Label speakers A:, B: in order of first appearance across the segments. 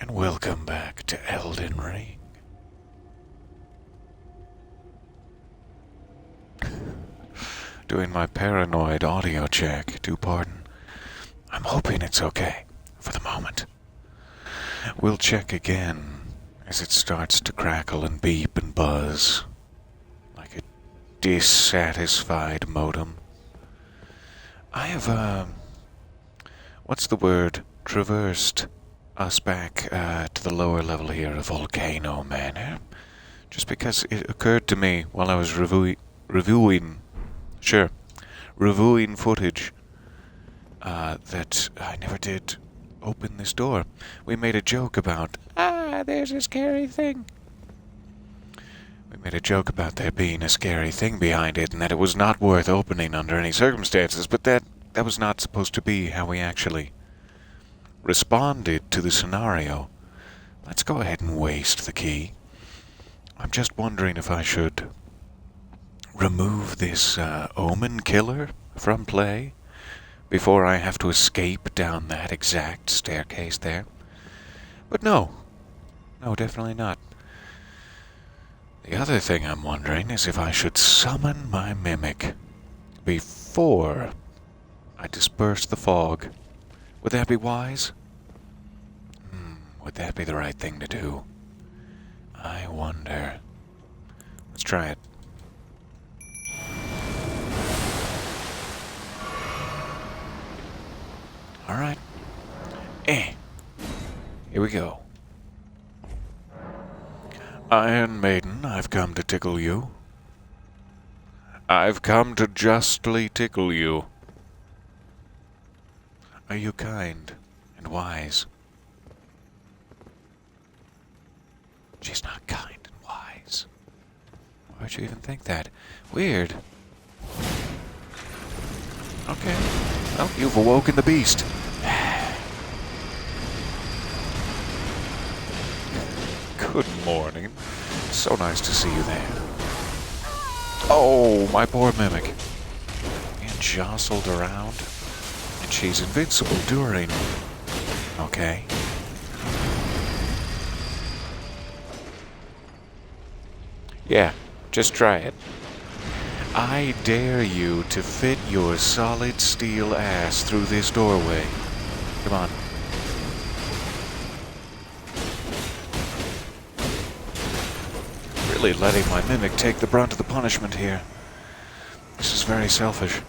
A: and welcome back to Elden Ring. Doing my paranoid audio check, do pardon. I'm hoping it's okay, for the moment. We'll check again as it starts to crackle and beep and buzz, like a dissatisfied modem. I have, what's the word? Traversed us back to the lower level here of Volcano Manor, just because it occurred to me while I was reviewing footage that I never did open this door. We made a joke about, there's a scary thing. We made a joke about there being a scary thing behind it and that it was not worth opening under any circumstances, but that was not supposed to be how we actually responded to the scenario. Let's go ahead and waste the key. I'm just wondering if I should remove this omen killer from play before I have to escape down that exact staircase there. But no, definitely not. The other thing I'm wondering is if I should summon my mimic before I disperse the fog. Would that be wise? Would that be the right thing to do? I wonder. Let's try it. Alright. Here we go. Iron Maiden, I've come to tickle you. I've come to justly tickle you. Are you kind and wise? She's not kind and wise. Why would you even think that? Weird. Okay. Well, you've awoken the beast. Good morning. So nice to see you there. Oh, my poor mimic. Being jostled around. And she's invincible during... Okay. Yeah, just try it. I dare you to fit your solid steel ass through this doorway. Come on. Really letting my mimic take the brunt of the punishment here. This is very selfish.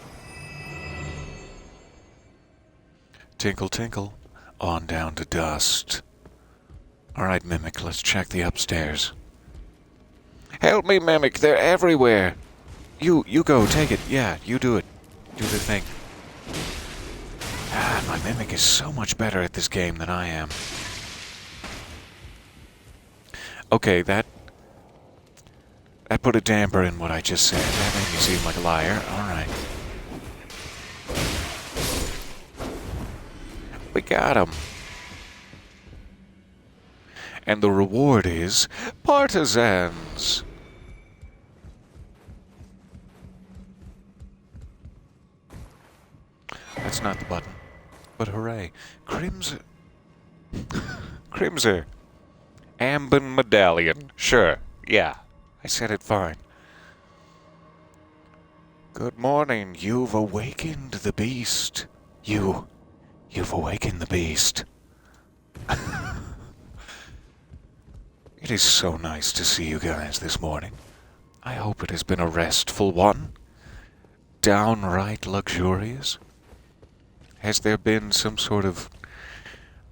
A: Tinkle, tinkle, on down to dust. Alright, mimic, let's check the upstairs. Help me, mimic, they're everywhere. You go, take it. Yeah, you do it. Do the thing. My mimic is so much better at this game than I am. Okay, that put a damper in what I just said. That made me seem like a liar. Alright. We got him. And the reward is partisans. That's not the button. But hooray. Crimson. Ambon medallion. Sure. Yeah. I said it fine. Good morning. You've awakened the beast. You've awakened the beast. It is so nice to see you guys this morning. I hope it has been a restful one. Downright luxurious. Has there been some sort of...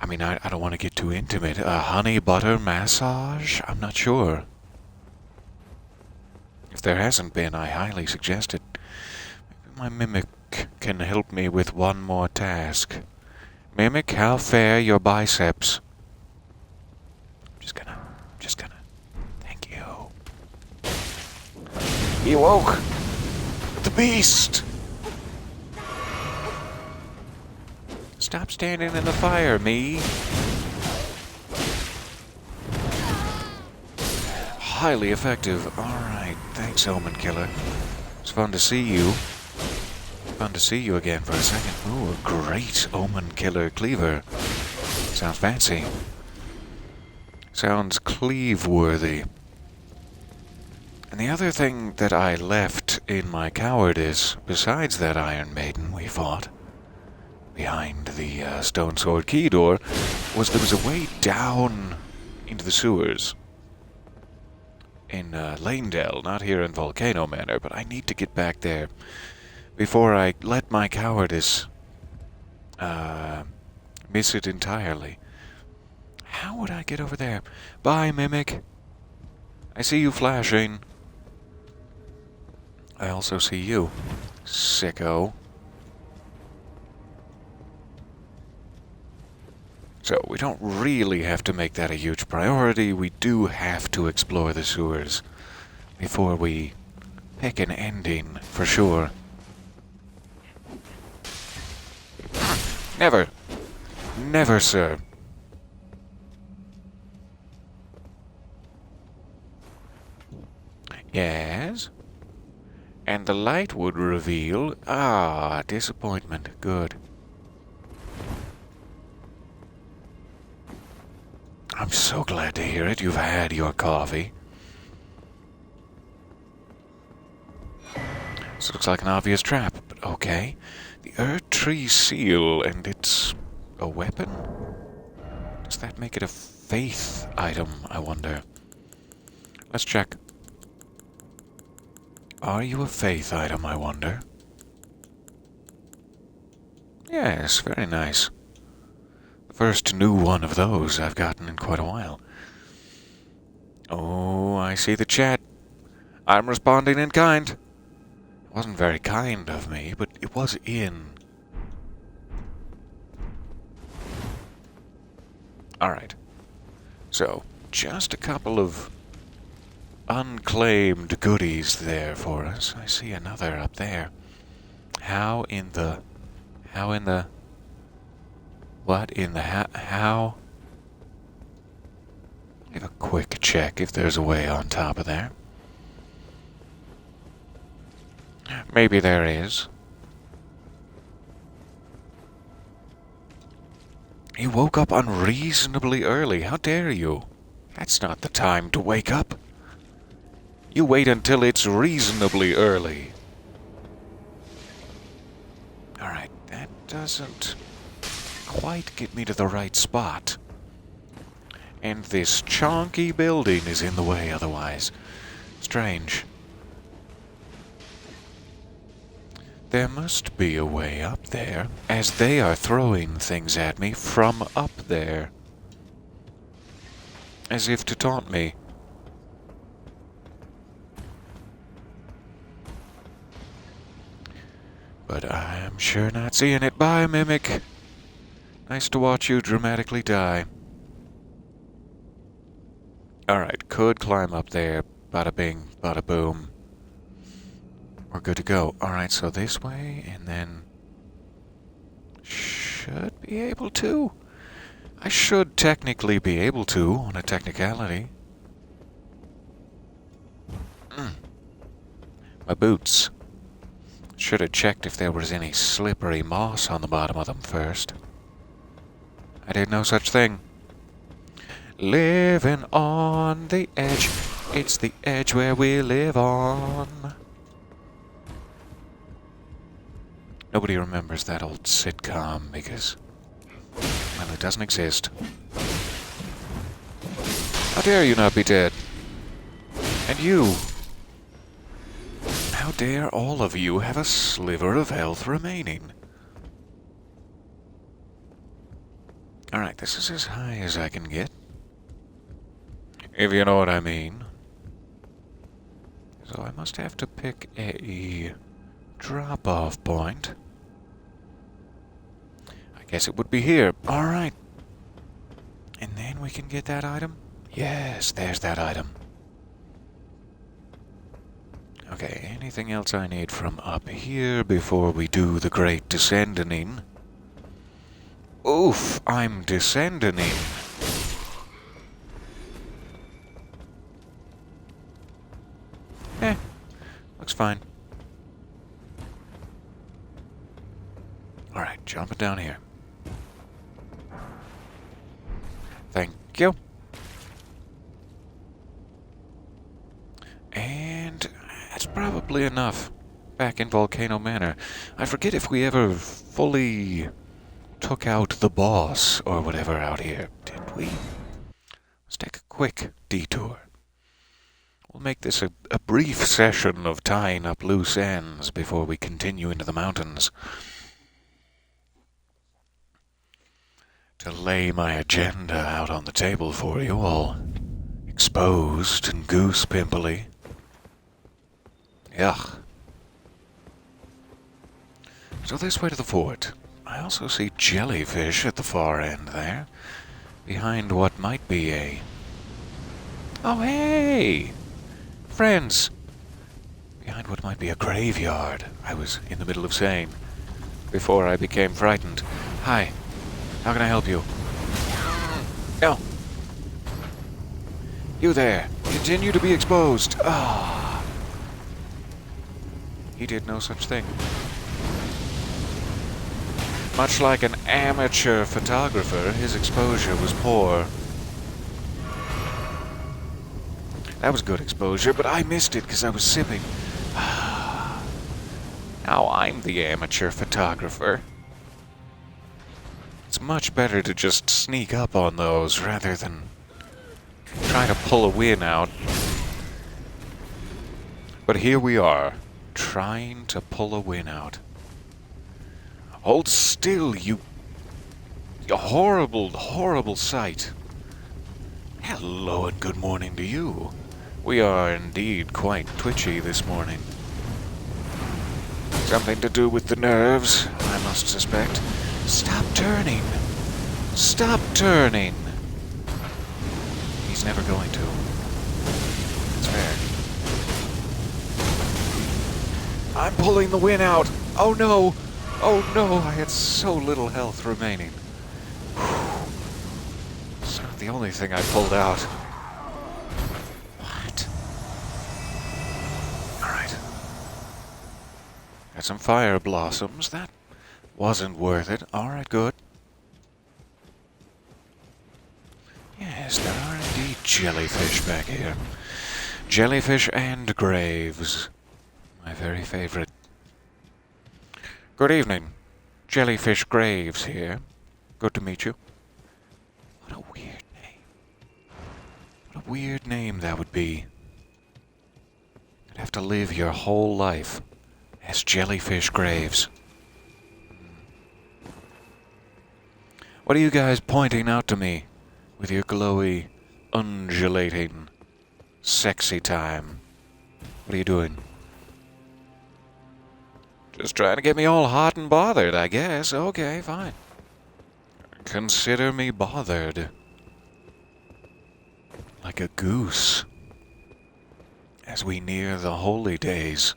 A: I mean, I don't want to get too intimate. A honey butter massage? I'm not sure. If there hasn't been, I highly suggest it. Maybe my mimic can help me with one more task. Mimic, how fare your biceps? Just gonna... Thank you. He woke! The beast! Stop standing in the fire, me. Highly effective. Alright, thanks, Omen Killer. It's fun to see you. Fun to see you again for a second. Ooh, a great Omen Killer cleaver. Sounds fancy. Sounds cleave-worthy. And the other thing that I left in my cowardice, besides that Iron Maiden we fought, behind the Stone Sword Key door, was there was a way down into the sewers. In Lanedale, not here in Volcano Manor, but I need to get back there before I let my cowardice miss it entirely. How would I get over there? Bye, Mimic. I see you flashing. I also see you, sicko. So, we don't really have to make that a huge priority. We do have to explore the sewers before we pick an ending, for sure. Never. Never, sir. Yes? And the light would reveal... Ah, disappointment. Good. I'm so glad to hear it. You've had your coffee. This looks like an obvious trap, but okay. The Erd Tree Seal, and it's a weapon? Does that make it a faith item, I wonder? Let's check. Are you a faith item, I wonder? Yes, very nice. The first new one of those I've gotten in quite a while. Oh, I see the chat. I'm responding in kind. It wasn't very kind of me, but it was in. Alright. So, just a couple of unclaimed goodies there for us. I see another up there. How in the... What in the how? Give a quick check if there's a way on top of there. Maybe there is. You woke up unreasonably early. How dare you? That's not the time to wake up. You wait until it's reasonably early. Alright, that doesn't quite get me to the right spot. And this chonky building is in the way otherwise. Strange. There must be a way up there, as they are throwing things at me from up there. As if to taunt me. But I'm sure not seeing it. Bye, Mimic. Nice to watch you dramatically die. Alright, could climb up there. Bada bing, bada boom. We're good to go. Alright, so this way, and then... Should be able to. I should technically be able to, on a technicality. My boots. Should have checked if there was any slippery moss on the bottom of them first. I did no such thing. Living on the edge. It's the edge where we live on. Nobody remembers that old sitcom because, well, it doesn't exist. How dare you not be dead? And you. How dare all of you have a sliver of health remaining? Alright, this is as high as I can get. If you know what I mean. So I must have to pick a drop-off point. I guess it would be here. Alright. And then we can get that item? Yes, there's that item. Okay, anything else I need from up here before we do the great descending? Oof, I'm descending. Looks fine. Alright, jumping down here. Thank you. probably enough. Back in Volcano Manor. I forget if we ever fully took out the boss or whatever out here. Did we? Let's take a quick detour. We'll make this a brief session of tying up loose ends before we continue into the mountains. To lay my agenda out on the table for you, all exposed and goose pimply. Yuck. So this way to the fort. I also see jellyfish at the far end there, behind what might be a... Oh, hey! Friends! Behind what might be a graveyard, I was in the middle of saying, before I became frightened. Hi, how can I help you? No! You there! Continue to be exposed! Ah! He did no such thing. Much like an amateur photographer, his exposure was poor. That was good exposure, but I missed it because I was sipping. Now I'm the amateur photographer. It's much better to just sneak up on those rather than try to pull a win out. But here we are, trying to pull a win out. Hold still, you horrible, horrible sight. Hello and good morning to you. We are indeed quite twitchy this morning. Something to do with the nerves, I must suspect. Stop turning. Stop turning. He's never going to. It's fair. I'm pulling the win out. Oh no. Oh no, I had so little health remaining. It's not the only thing I pulled out. What? Alright. Got some fire blossoms. That wasn't worth it. Alright, good. Yes, there are indeed jellyfish back here. Jellyfish and graves. My very favorite. Good evening. Jellyfish Graves here. Good to meet you. What a weird name. What a weird name that would be. You'd have to live your whole life as Jellyfish Graves. What are you guys pointing out to me with your glowy, undulating, sexy time? What are you doing? Just trying to get me all hot and bothered, I guess. Okay, fine. Consider me bothered. Like a goose. As we near the holy days.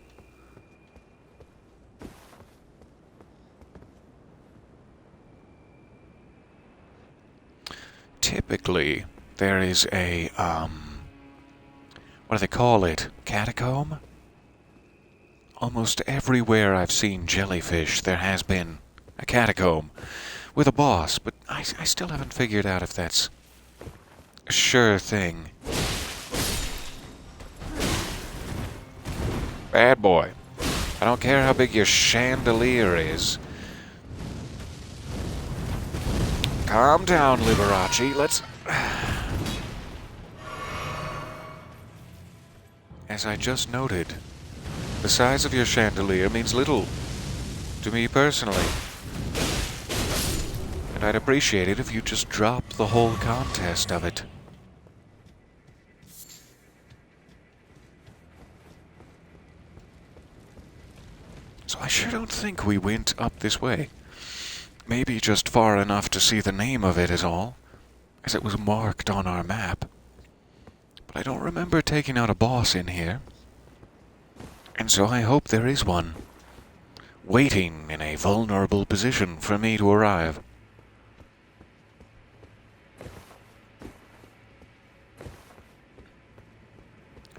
A: Typically, there is a, what do they call it? Catacomb? Almost everywhere I've seen jellyfish, there has been a catacomb with a boss, but I still haven't figured out if that's a sure thing. Bad boy. I don't care how big your chandelier is. Calm down, Liberace. Let's... As I just noted, the size of your chandelier means little to me personally. And I'd appreciate it if you just dropped the whole contest of it. So I sure don't think we went up this way. Maybe just far enough to see the name of it is all, as it was marked on our map. But I don't remember taking out a boss in here. And so I hope there is one, waiting in a vulnerable position for me to arrive.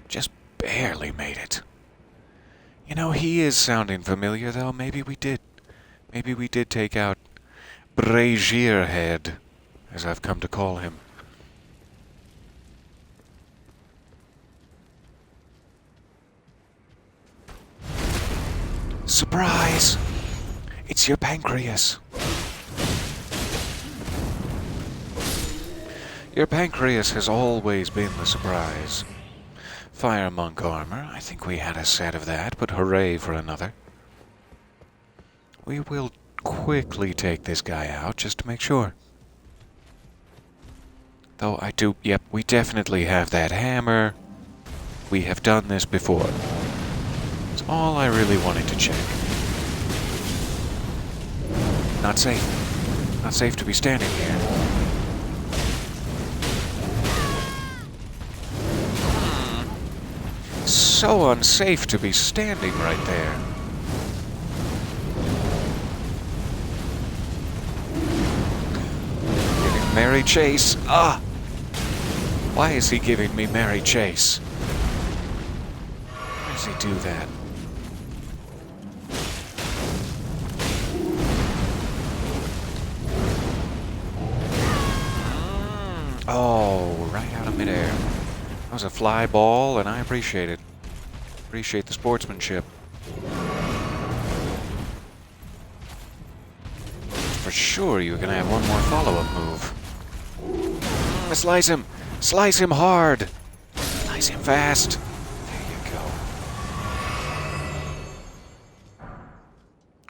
A: Just barely made it. You know, he is sounding familiar, though. Maybe we did take out Brazier Head, as I've come to call him. Surprise! It's your pancreas. Your pancreas has always been the surprise. Fire monk armor. I think we had a set of that, but hooray for another. We will quickly take this guy out just to make sure. Though I do... Yep, we definitely have that hammer. We have done this before. It's all I really wanted to check. Not safe. Not safe to be standing here. So unsafe to be standing right there. Giving Mary chase. Ah! Why is he giving me Mary chase? Why does he do that? Oh, right out of midair. That was a fly ball, and I appreciate it. Appreciate the sportsmanship. For sure, you're gonna have one more follow-up move. Slice him! Slice him hard! Slice him fast! There you go.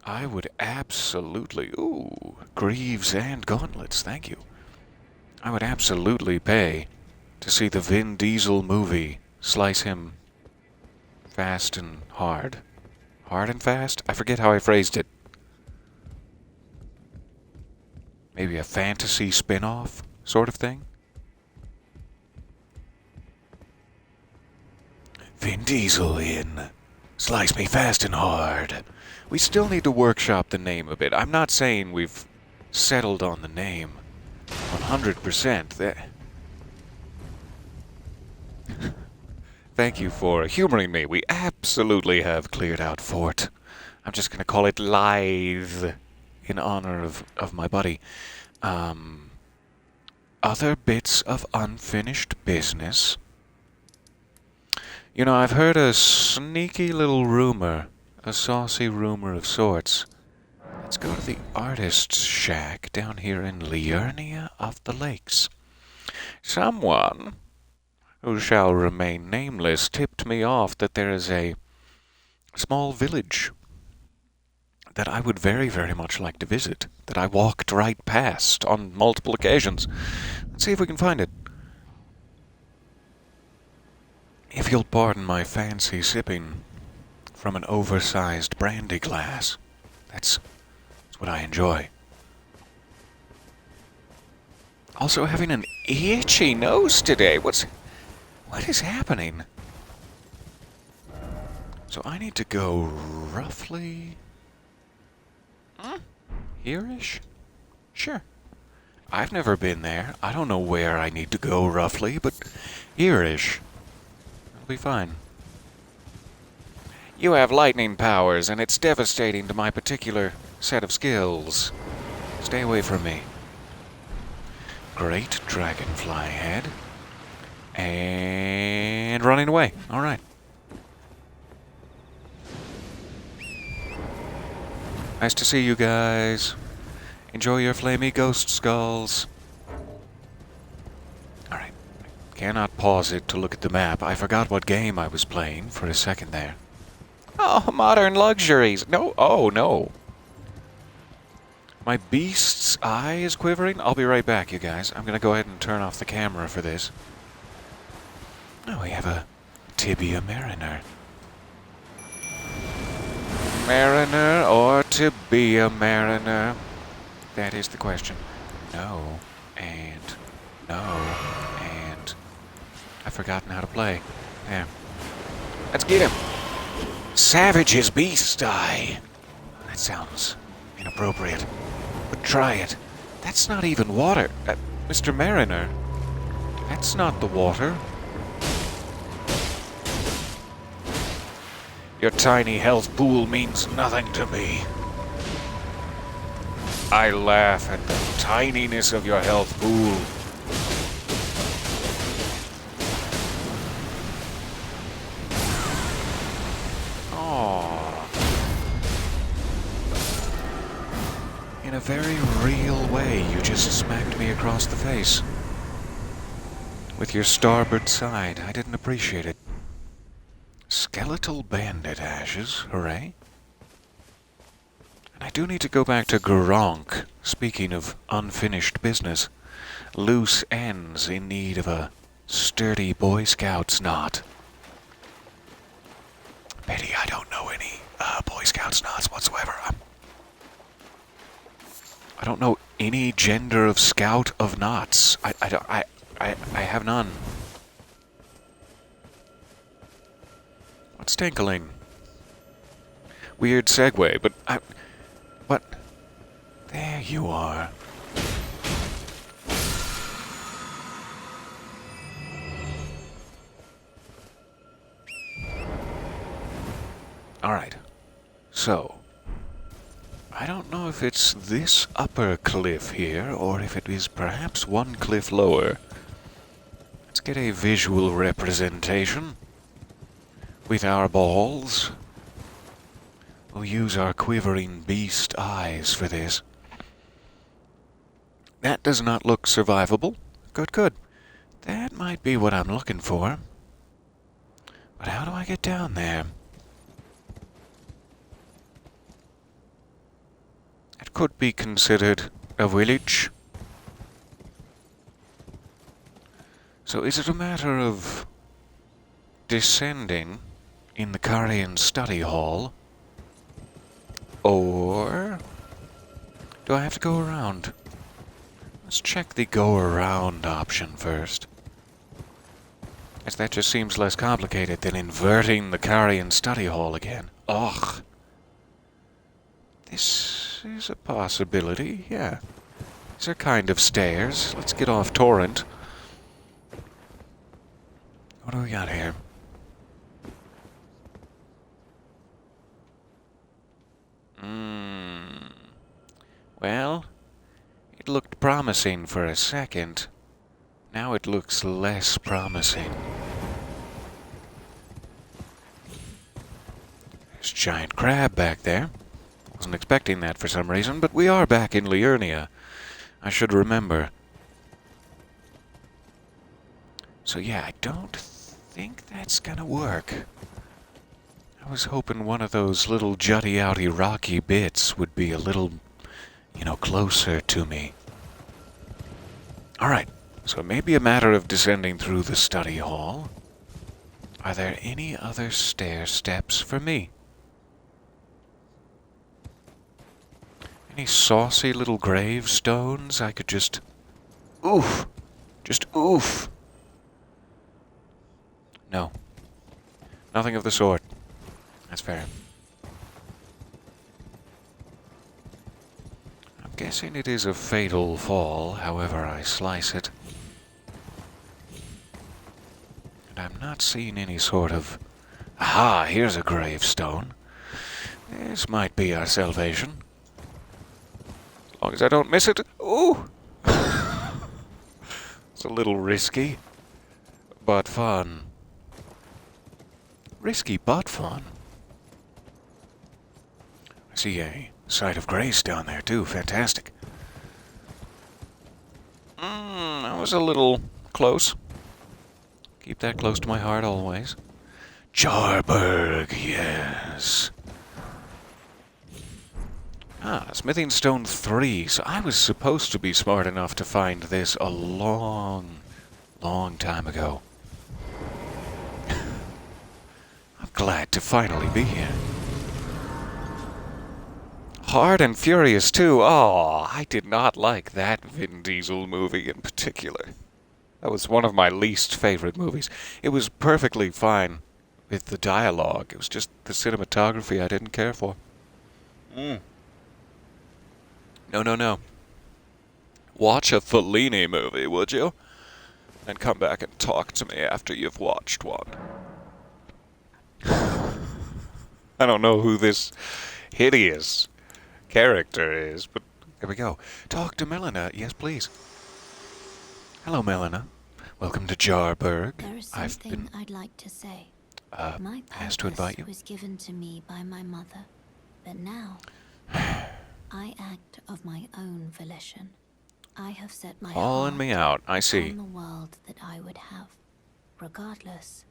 A: I would absolutely... Ooh, greaves and gauntlets, thank you. I would absolutely pay to see the Vin Diesel movie. Slice him fast and hard. Hard and fast? I forget how I phrased it. Maybe a fantasy spin-off sort of thing? Vin Diesel in Slice Me Fast and Hard. We still need to workshop the name a bit. I'm not saying we've settled on the name 100%. Thank you for humoring me. We absolutely have cleared out Fort. I'm just going to call it Lithe in honor of my buddy. Other bits of unfinished business. You know, I've heard a sneaky little rumor, a saucy rumor of sorts. Let's go to the artist's shack down here in Liurnia of the Lakes. Someone who shall remain nameless tipped me off that there is a small village that I would very, very much like to visit, that I walked right past on multiple occasions. Let's see if we can find it. If you'll pardon my fancy sipping from an oversized brandy glass, that's what I enjoy. Also having an itchy nose today. What is happening? So I need to go roughly... here-ish? Sure. I've never been there. I don't know where I need to go roughly, but here-ish. It'll be fine. You have lightning powers, and it's devastating to my particular set of skills. Stay away from me. Great dragonfly head. And running away. All right. Nice to see you guys. Enjoy your flamey ghost skulls. Alright. Cannot pause it to look at the map. I forgot what game I was playing for a second there. Oh, modern luxuries. No. Oh, no. My beast's eye is quivering. I'll be right back, you guys. I'm going to go ahead and turn off the camera for this. Oh, we have a Tibia Mariner. Mariner or to be a mariner? That is the question. No, and no, and I've forgotten how to play. There. Let's get him. Savage's beast eye. That sounds inappropriate, but try it. That's not even water. Mr. Mariner, that's not the water. Your tiny health pool means nothing to me. I laugh at the tininess of your health pool. Aww. way you just smacked me across the face. With your starboard side. I didn't appreciate it. Skeletal bandit ashes, hooray. And I do need to go back to Gronk, speaking of unfinished business. Loose ends in need of a sturdy Boy Scout's knot. Pity I don't know any Boy Scouts knots whatsoever. I don't know any gender of scout of knots. I have none. What's tinkling? Weird segue, but what? There you are. Alright. So, I don't know if it's this upper cliff here, or if it is perhaps one cliff lower. Let's get a visual representation. With our balls. We'll use our quivering beast eyes for this. That does not look survivable. Good, good. That might be what I'm looking for. But how do I get down there? It could be considered a village. So is it a matter of descending in the Carian study hall? Or do I have to go around? Let's check the go around option first. As that just seems less complicated than inverting the Carian study hall again. Ugh. This is a possibility, yeah. These are kind of stairs. Let's get off Torrent. What do we got here? Well, it looked promising for a second. Now it looks less promising. There's a giant crab back there. Wasn't expecting that for some reason, but we are back in Liurnia. I should remember. So yeah, I don't think that's gonna work. I was hoping one of those little jutty-outy rocky bits would be a little, closer to me. Alright, so it may be a matter of descending through the study hall. Are there any other stair steps for me? Any saucy little gravestones I could just oof? Just oof. No. Nothing of the sort. That's fair. I'm guessing it is a fatal fall, however I slice it. And I'm not seeing any sort of... Aha, here's a gravestone. This might be our salvation. As long as I don't miss it. Ooh! It's a little risky, but fun. Risky, but fun. I see a site of grace down there, too. Fantastic. That was a little close. Keep that close to my heart always. Jarberg, yes. Smithing Stone 3. So I was supposed to be smart enough to find this a long, long time ago. I'm glad to finally be here. Hard and Furious 2. Oh, I did not like that Vin Diesel movie in particular. That was one of my least favorite movies. It was perfectly fine with the dialogue. It was just the cinematography I didn't care for. No. Watch a Fellini movie, would you? And come back and talk to me after you've watched one. I don't know who this hideous character is, but here we go. Talk to Melina. Yes, please. Hello, Melina. Welcome to Jarberg.
B: There is something I'd like to say. My
A: asked to invite you.
B: was given to me by my mother, but now I act of my own volition. I have set my
A: Calling me out, I see.
B: on the world that I would have, regardless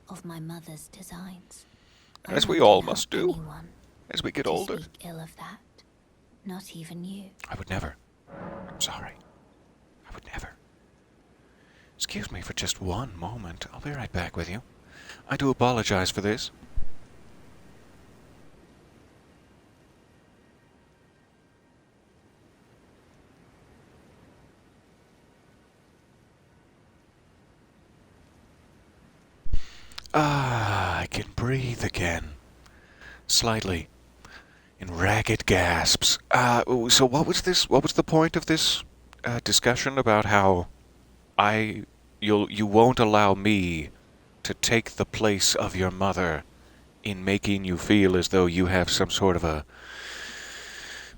B: of my mother's designs.
A: As
B: I
A: we
B: won't
A: all
B: allow
A: must do,
B: anyone
A: as we get
B: to
A: older.
B: speak ill of that. Not even you.
A: I would never. I'm sorry. I would never. Excuse me for just one moment. I'll be right back with you. I do apologize for this. Ah, I can breathe again. Slightly. In ragged gasps. So what was this? What was the point of this discussion about how you won't allow me to take the place of your mother in making you feel as though you have some sort of a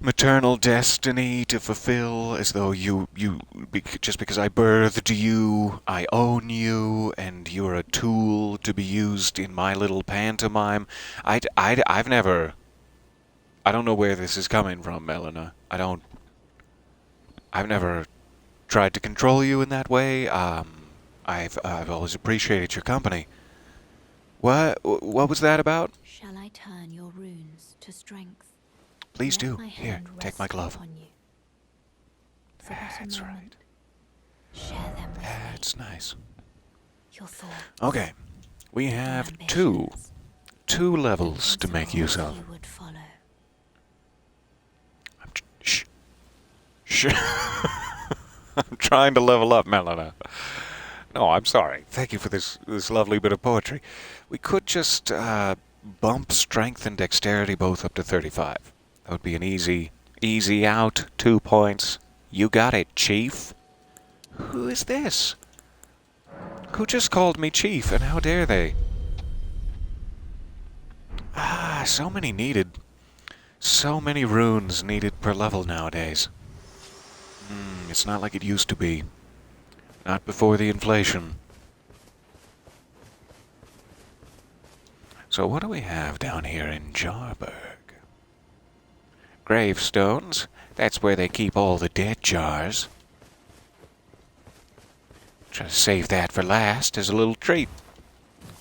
A: maternal destiny to fulfill, as though just because I birthed you, I own you, and you're a tool to be used in my little pantomime. I've never. I don't know where this is coming from, Elena. I've never tried to control you in that way. I've always appreciated your company. What was that about?
B: Shall I turn your runes to strength?
A: Please
B: Let
A: do.
B: my
A: Here,
B: hand
A: take my
B: rest
A: glove.
B: upon you. For but a
A: That's
B: moment,
A: right.
B: share them with
A: That's
B: me.
A: nice.
B: Your thoughts.
A: Okay. We
B: your
A: have
B: ambitions,
A: two
B: the
A: levels to make use
B: principles
A: of.
B: you would follow.
A: Shh. Shh. I'm trying to level up, Melina. No, I'm sorry. Thank you for this lovely bit of poetry. We could just bump strength and dexterity both up to 35. That would be an easy out. 2 points. You got it, Chief. Who is this? Who just called me Chief, and how dare they? Ah, so many needed. So many runes needed per level nowadays. It's not like it used to be. Not before the inflation. So what do we have down here in Jarburg? Gravestones. That's where they keep all the dead jars. Try to save that for last as a little treat.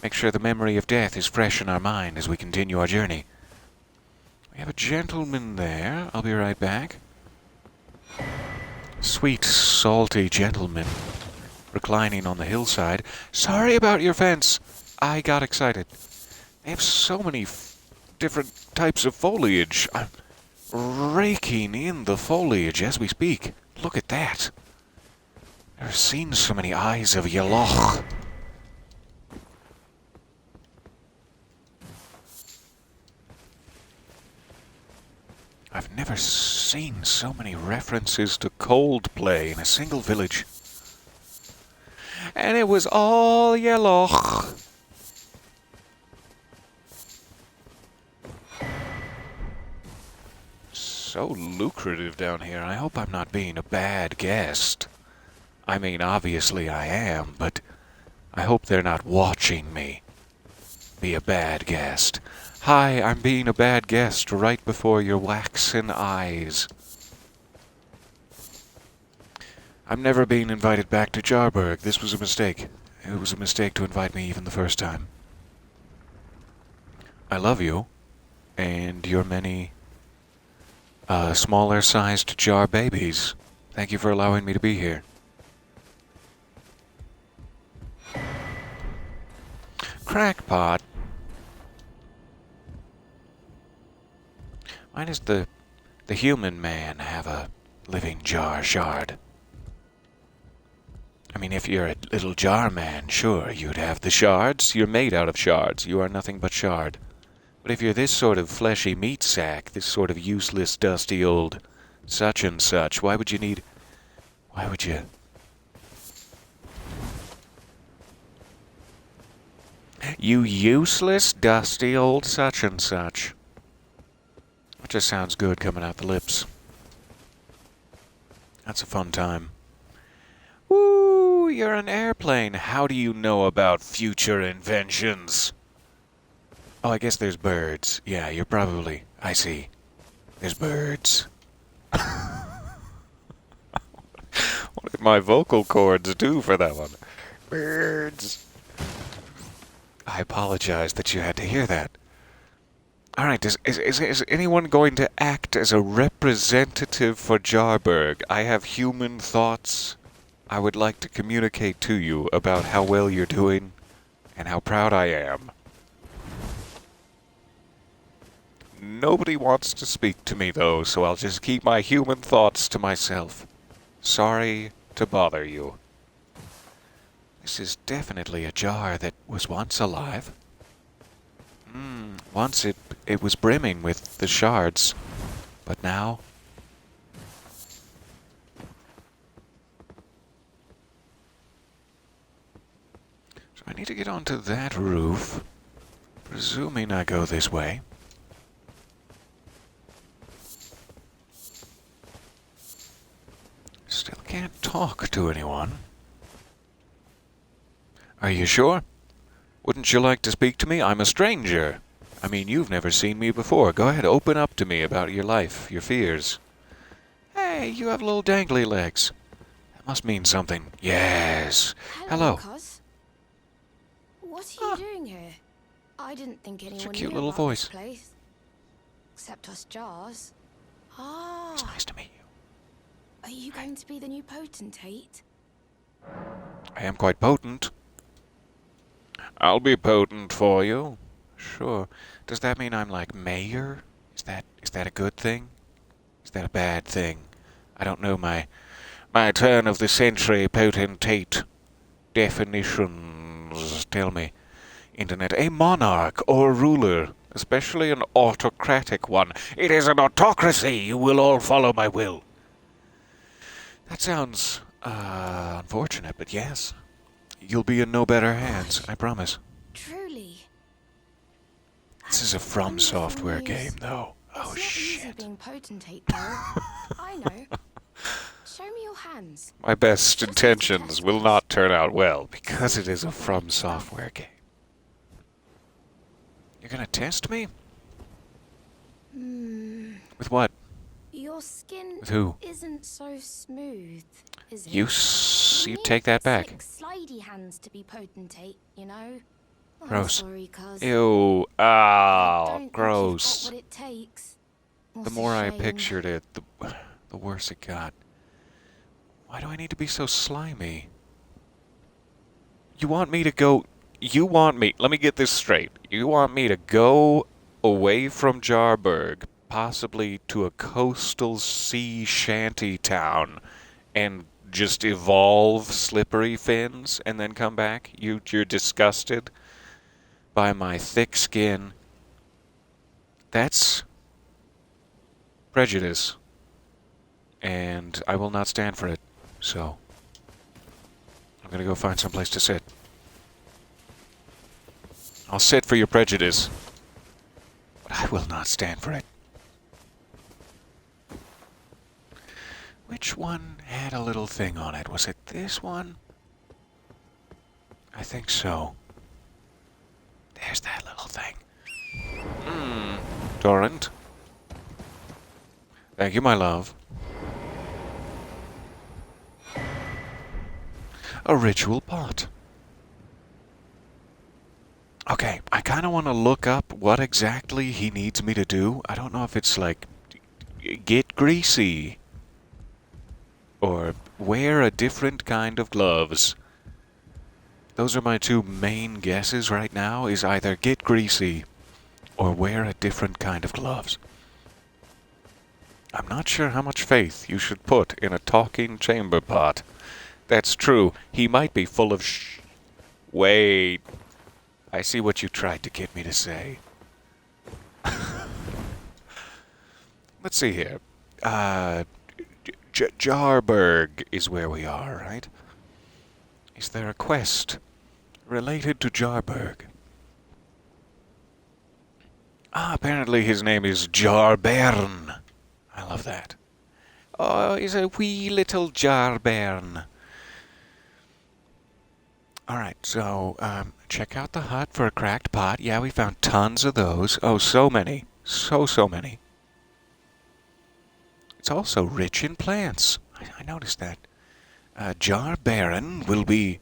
A: Make sure the memory of death is fresh in our mind as we continue our journey. We have a gentleman there. I'll be right back. Sweet, salty gentleman reclining on the hillside. Sorry about your fence. I got excited. They have so many different types of foliage. I'm raking in the foliage as we speak. Look at that. Never seen so many eyes of Yaloch. I've never seen so many references to Coldplay in a single village. And it was all Yaloch. So lucrative down here. I hope I'm not being a bad guest. I mean, obviously I am, but I hope they're not watching me be a bad guest. Hi, I'm being a bad guest right before your waxen eyes. I'm never being invited back to Jarburg. This was a mistake. It was a mistake to invite me even the first time. I love you, and your many smaller-sized jar babies. Thank you for allowing me to be here. Crackpot. Why does the human man have a living jar shard? I mean, if you're a little jar man, sure, you'd have the shards. You're made out of shards. You are nothing but shard. But if you're this sort of fleshy meat sack, this sort of useless, dusty old such and such, why would you... You useless, dusty old such and such. That just sounds good coming out the lips. That's a fun time. Ooh, you're an airplane. How do you know about future inventions? Oh, I guess there's birds. Yeah, you're probably... I see. There's birds. What did my vocal cords do for that one? Birds. I apologize that you had to hear that. Alright, is anyone going to act as a representative for Jarberg? I have human thoughts. I would like to communicate to you about how well you're doing and how proud I am. Nobody wants to speak to me, though, so I'll just keep my human thoughts to myself. Sorry to bother you. This is definitely a jar that was once alive. Once it was brimming with the shards, but now... So I need to get onto that roof, presuming I go this way. Still can't talk to anyone. Are you sure? Wouldn't you like to speak to me? I'm a stranger. I mean, you've never seen me before. Go ahead, open up to me about your life, your fears. Hey, you have little dangly legs. That must mean something. Yes. Hello.
C: Cuz. What are you doing here? I didn't think anyone
A: It's a
C: knew
A: cute little
C: about
A: voice.
C: this place. Except us jars.
A: It's
C: Ah,
A: nice to meet you.
C: are you going to be the new potentate?
A: I am quite potent. I'll be potent for you. Sure. Does that mean I'm like mayor? Is that a good thing? Is that a bad thing? I don't know my turn of the century potentate definitions. Tell me, Internet. A monarch or ruler, especially an autocratic one. It is an autocracy. You will all follow my will. That sounds unfortunate, but yes. You'll be in no better hands, I promise.
C: Truly.
A: This is a From
C: Wonderful
A: Software
C: news.
A: game, though.
C: It's
A: Oh,
C: not easy
A: shit.
C: being potentate, though. I know. Show me your hands.
A: My best intentions will not turn out well because it is a From Software game. You're gonna test me? With what?
C: Your skin
A: With who?
C: isn't so smooth, is it?
A: You
C: need
A: take that back.
C: Slick, slidey hands to be potentate, you know. I'm
A: Gross.
C: sorry, cuz.
A: Ew.
C: I
A: Ah,
C: don't think you've
A: gross.
C: got what it takes.
A: The
C: What's a
A: more I
C: shame.
A: pictured it, the worse it got. Why do I need to be so slimy? You want me to go... Let me get this straight. You want me to go away from Jarberg, possibly to a coastal sea shanty town, and just evolve slippery fins, and then come back? You're disgusted by my thick skin. That's prejudice, and I will not stand for it. So, I'm gonna go find some place to sit. I'll sit for your prejudice, but I will not stand for it. Which one had a little thing on it? Was it this one? I think so. There's that little thing. Torrent. Thank you, my love. A ritual pot. Okay, I kind of want to look up what exactly he needs me to do. I don't know if it's like, get greasy, or wear a different kind of gloves. Those are my two main guesses right now, is either get greasy, or wear a different kind of gloves. I'm not sure how much faith you should put in a talking chamber pot. That's true. He might be full of Wait. I see what you tried to get me to say. Let's see here. Jarberg is where we are, right? Is there a quest related to Jarberg? Ah, apparently his name is Jarbern. I love that. Oh, he's a wee little Jarbern. Alright, so, check out the hut for a cracked pot. Yeah, we found tons of those. Oh, so many. So many. It's also rich in plants. I noticed that. Jar Baron will be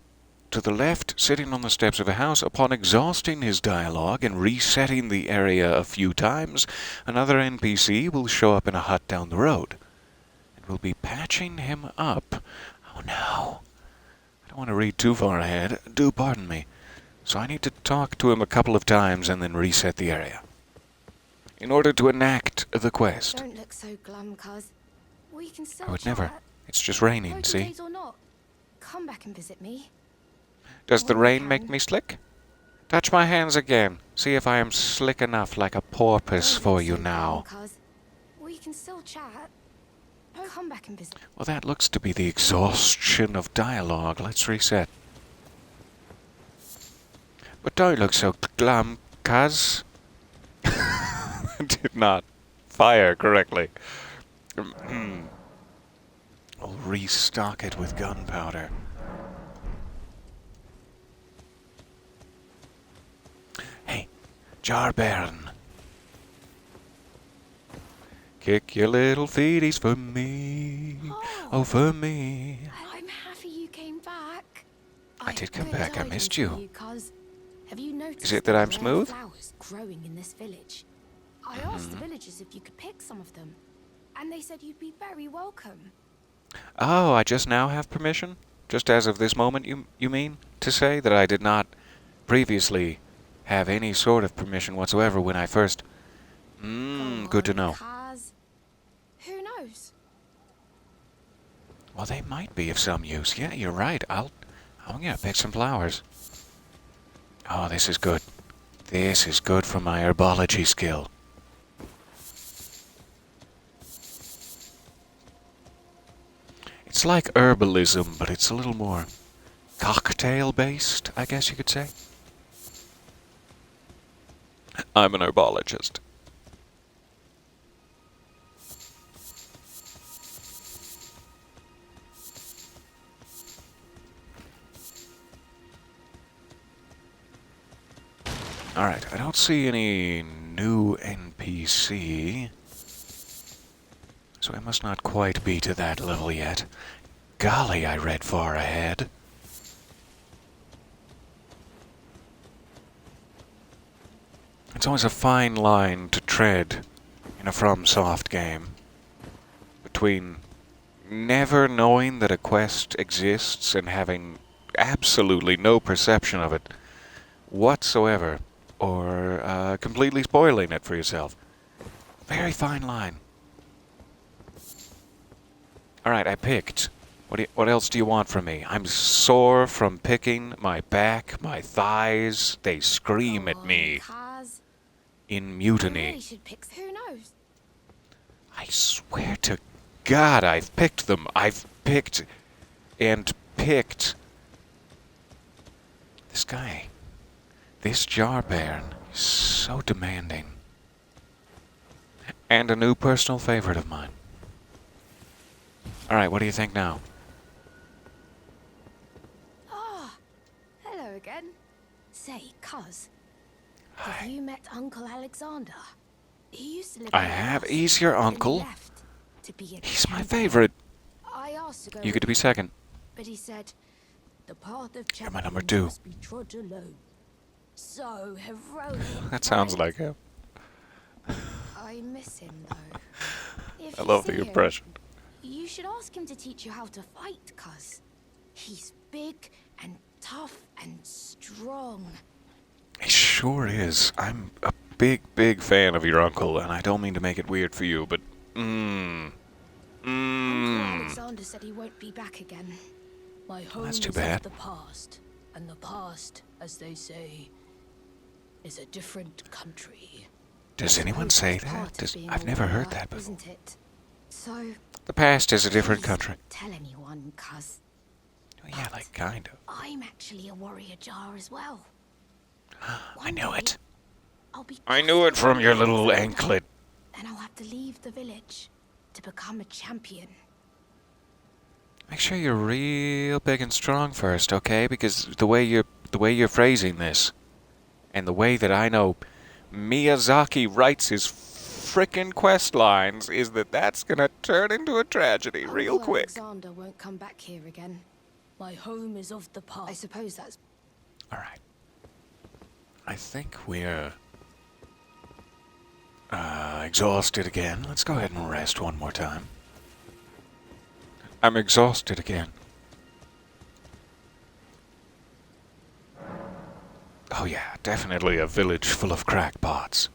A: to the left, sitting on the steps of a house. Upon exhausting his dialogue and resetting the area a few times, another NPC will show up in a hut down the road. And we'll be patching him up. Oh no. I don't want to read too far ahead. Do pardon me. So I need to talk to him a couple of times and then reset the area in order to enact the quest.
C: Don't look so glum, cuz. We can still
A: I would never.
C: chat.
A: It's just raining,
C: Broken
A: see?
C: days or not, come back and visit me.
A: Does the
C: When we
A: rain make
C: can.
A: me slick? Touch my hands again. See if I am slick enough like a porpoise
C: Don't
A: for
C: look
A: you
C: so
A: now.
C: glum, cuz. We can still chat. Come back and visit.
A: Well, that looks to be the exhaustion of dialogue. Let's reset. But don't look so glum, cuz. Did not fire correctly. I'll restock it with gunpowder. Hey, Jar Baron. Kick your little feeties for me. Oh, for me.
C: I'm happy you came back.
A: I did come
C: have good
A: back. I missed
C: tidings for
A: you.
C: cuz. Have you noticed
A: Is it that
C: the
A: I'm
C: rare
A: smooth?
C: flowers growing in this village? I asked the villagers if you could pick some of them, and they said you'd be very welcome.
A: Oh, I just now have permission? Just as of this moment, you mean? To say that I did not previously have any sort of permission whatsoever when I first...
C: Come
A: good to
C: on,
A: know.
C: cuz. Who knows?
A: Well, they might be of some use. Yeah, you're right. I'm gonna pick some flowers. Oh, this is good. This is good for my herbology skill. It's like herbalism, but it's a little more cocktail-based, I guess you could say. I'm an herbologist. Alright, I don't see any new NPC, so I must not quite be to that level yet. Golly, I read far ahead. It's always a fine line to tread in a FromSoft game between never knowing that a quest exists and having absolutely no perception of it whatsoever, or completely spoiling it for yourself. Very fine line. Alright, I picked. What else do you want from me? I'm sore from picking. My back, my thighs, they scream at me
C: Cuz.
A: in
C: You
A: mutiny.
C: really should pick. Who knows?
A: I swear to God, I've picked them. I've picked and picked. This guy, this Jar Baron, is so demanding. And a new personal favorite of mine. Alright, what do you think now?
C: Ah, hello again. Say, cuz, have
A: Hi.
C: you met Uncle Alexander? He used to live
A: I
C: in our
A: have.
C: house,
A: He's your
C: then he
A: uncle.
C: left to be a
A: He's my
C: champion.
A: favorite.
C: I asked to go
A: You
C: with
A: get to be
C: him,
A: second.
C: but he said, "The path of
A: You're my number
C: champions
A: 2.
C: must be trod alone." So heroic.
A: That sounds
C: right?
A: like him.
C: I miss him though. If
A: I
C: you
A: love
C: see
A: the
C: him,
A: impression.
C: You should ask him to teach you how to fight, cuz. He's big and tough and strong.
A: He sure is. I'm a big, big fan of your uncle, and I don't mean to make it weird for you, but
C: Uncle Alexander said he won't be back again.
D: My home
A: that's too
D: is
A: bad.
D: of the past, and the past, as they say, is a different country.
A: Does
C: I
A: anyone
C: suppose
A: say
C: that's part
A: that?
C: of being
A: I've
C: a
A: never heard
C: warrior,
A: that before.
C: Isn't it? So
A: The past is a different
C: please
A: country.
C: Tell anyone, cuz.
A: Yeah, like kind of.
C: I'm actually a warrior jar as well.
A: I knew it.
C: I'll be
A: I knew it from your little anklet.
C: Then I'll have to leave the village to become a champion.
A: Make sure you're real big and strong first, okay? Because the way you're phrasing this, and the way that I know Miyazaki writes his frickin' quest lines is that that's gonna turn into a tragedy real
C: Uncle
A: quick.
C: Alexander won't come back here again.
D: My home is of the past.
C: I suppose that's...
A: Alright. I think we're exhausted again. Let's go ahead and rest one more time. I'm exhausted again. Oh yeah, definitely a village full of crackpots.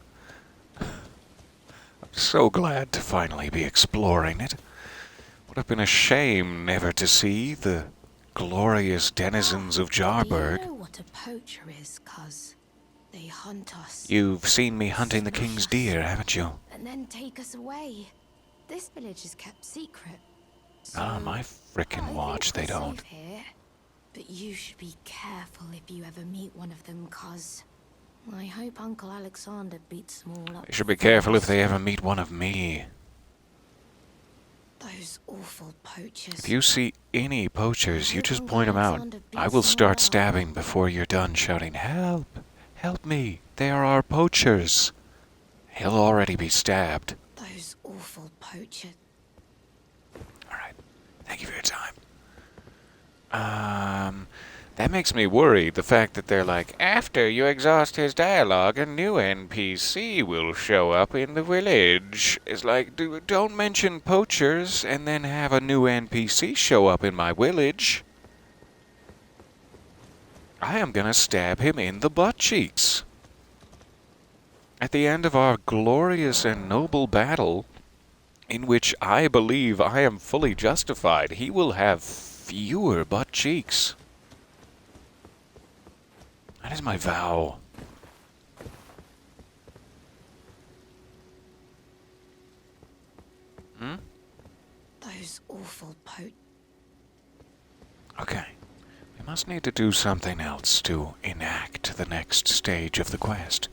A: I'm so glad to finally be exploring it. Would have been a shame never to see the glorious denizens of Jarburg.
C: Do you know what a poacher is, cuz? They hunt us.
A: You've seen me hunting the king's deer, haven't you?
C: And then take us away. This village is kept secret.
A: Ah,
C: So,
A: my
C: I
A: frickin'
C: think
A: watch, they
C: we're
A: don't.
C: safe here. But you should be careful if you ever meet one of them, cuz I hope Uncle Alexander beats them all up.
A: They should be careful if they ever meet one of me.
C: Those awful poachers.
A: If you see any poachers, you
C: hope
A: just
C: Uncle
A: point them out.
C: Alexander
A: I
C: beats
A: will
C: them
A: start
C: all up.
A: stabbing before you're done shouting, "Help! Help me! They are our poachers!" He'll already be stabbed.
C: Those awful poachers.
A: Alright. Thank you for your time. That makes me worried, the fact that they're like, after you exhaust his dialogue, a new NPC will show up in the village. It's like, don't mention poachers and then have a new NPC show up in my village. I am gonna stab him in the butt cheeks. At the end of our glorious and noble battle, in which I believe I am fully justified, he will have fewer butt cheeks. That is my vow.
C: Those awful poachers.
A: Okay. We must need to do something else to enact the next stage of the quest.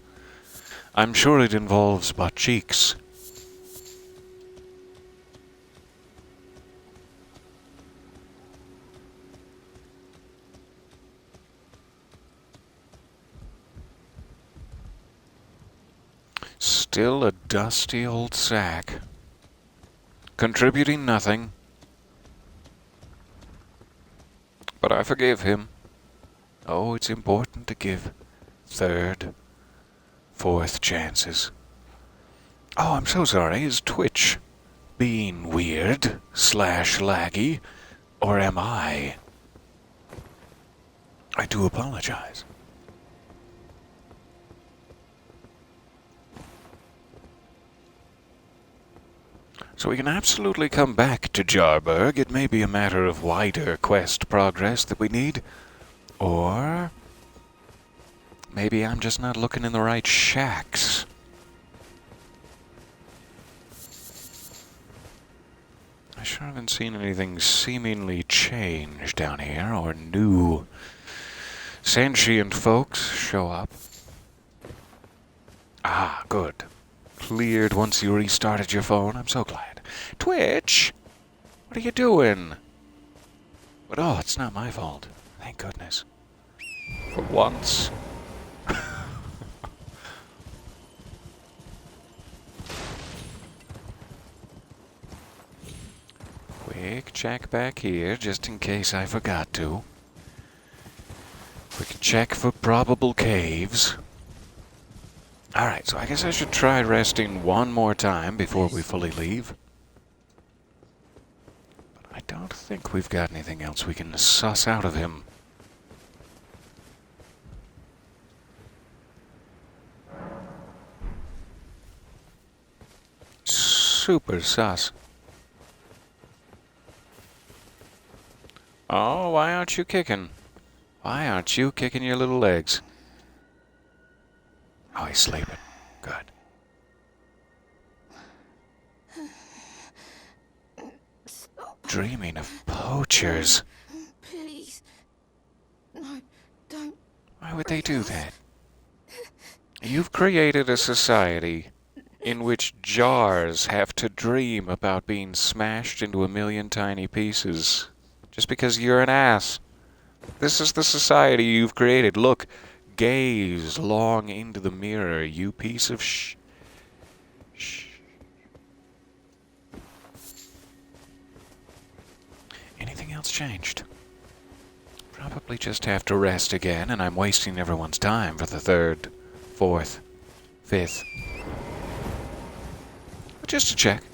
A: I'm sure it involves butt cheeks. Still a dusty old sack. Contributing nothing. But I forgive him. Oh, it's important to give third, fourth chances. Oh, I'm so sorry. Is Twitch being weird / laggy? Or am I? I do apologize. So we can absolutely come back to Jarburg. It may be a matter of wider quest progress that we need. Or maybe I'm just not looking in the right shacks. I sure haven't seen anything seemingly changed down here, or new sentient folks show up. Ah, good. Cleared once you restarted your phone. I'm so glad. Twitch! What are you doing? But oh, it's not my fault. Thank goodness. For once. Quick check back here, just in case I forgot to. Quick check for probable caves. Alright, so I guess I should try resting one more time before we fully leave. But I don't think we've got anything else we can suss out of him. Super sus. Oh, why aren't you kicking? Why aren't you kicking your little legs? Oh, he's sleeping. Good. Dreaming of poachers.
C: Please. No, don't.
A: Why would they do that? You've created a society in which jars have to dream about being smashed into a million tiny pieces just because you're an ass. This is the society you've created. Look, gaze long into the mirror, you piece of else changed. Probably just have to rest again, and I'm wasting everyone's time for the 3rd, 4th, 5th. But just to check.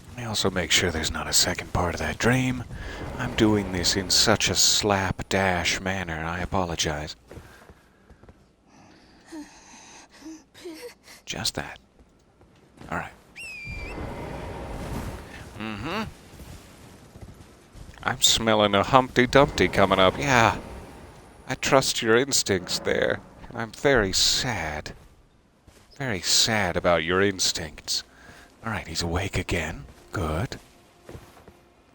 A: Let me also make sure there's not a second part of that dream. I'm doing this in such a slapdash manner, I apologize. Just that. Alright. I'm smelling a Humpty Dumpty coming up. Yeah. I trust your instincts there. I'm very sad. Very sad about your instincts. Alright, he's awake again. Good.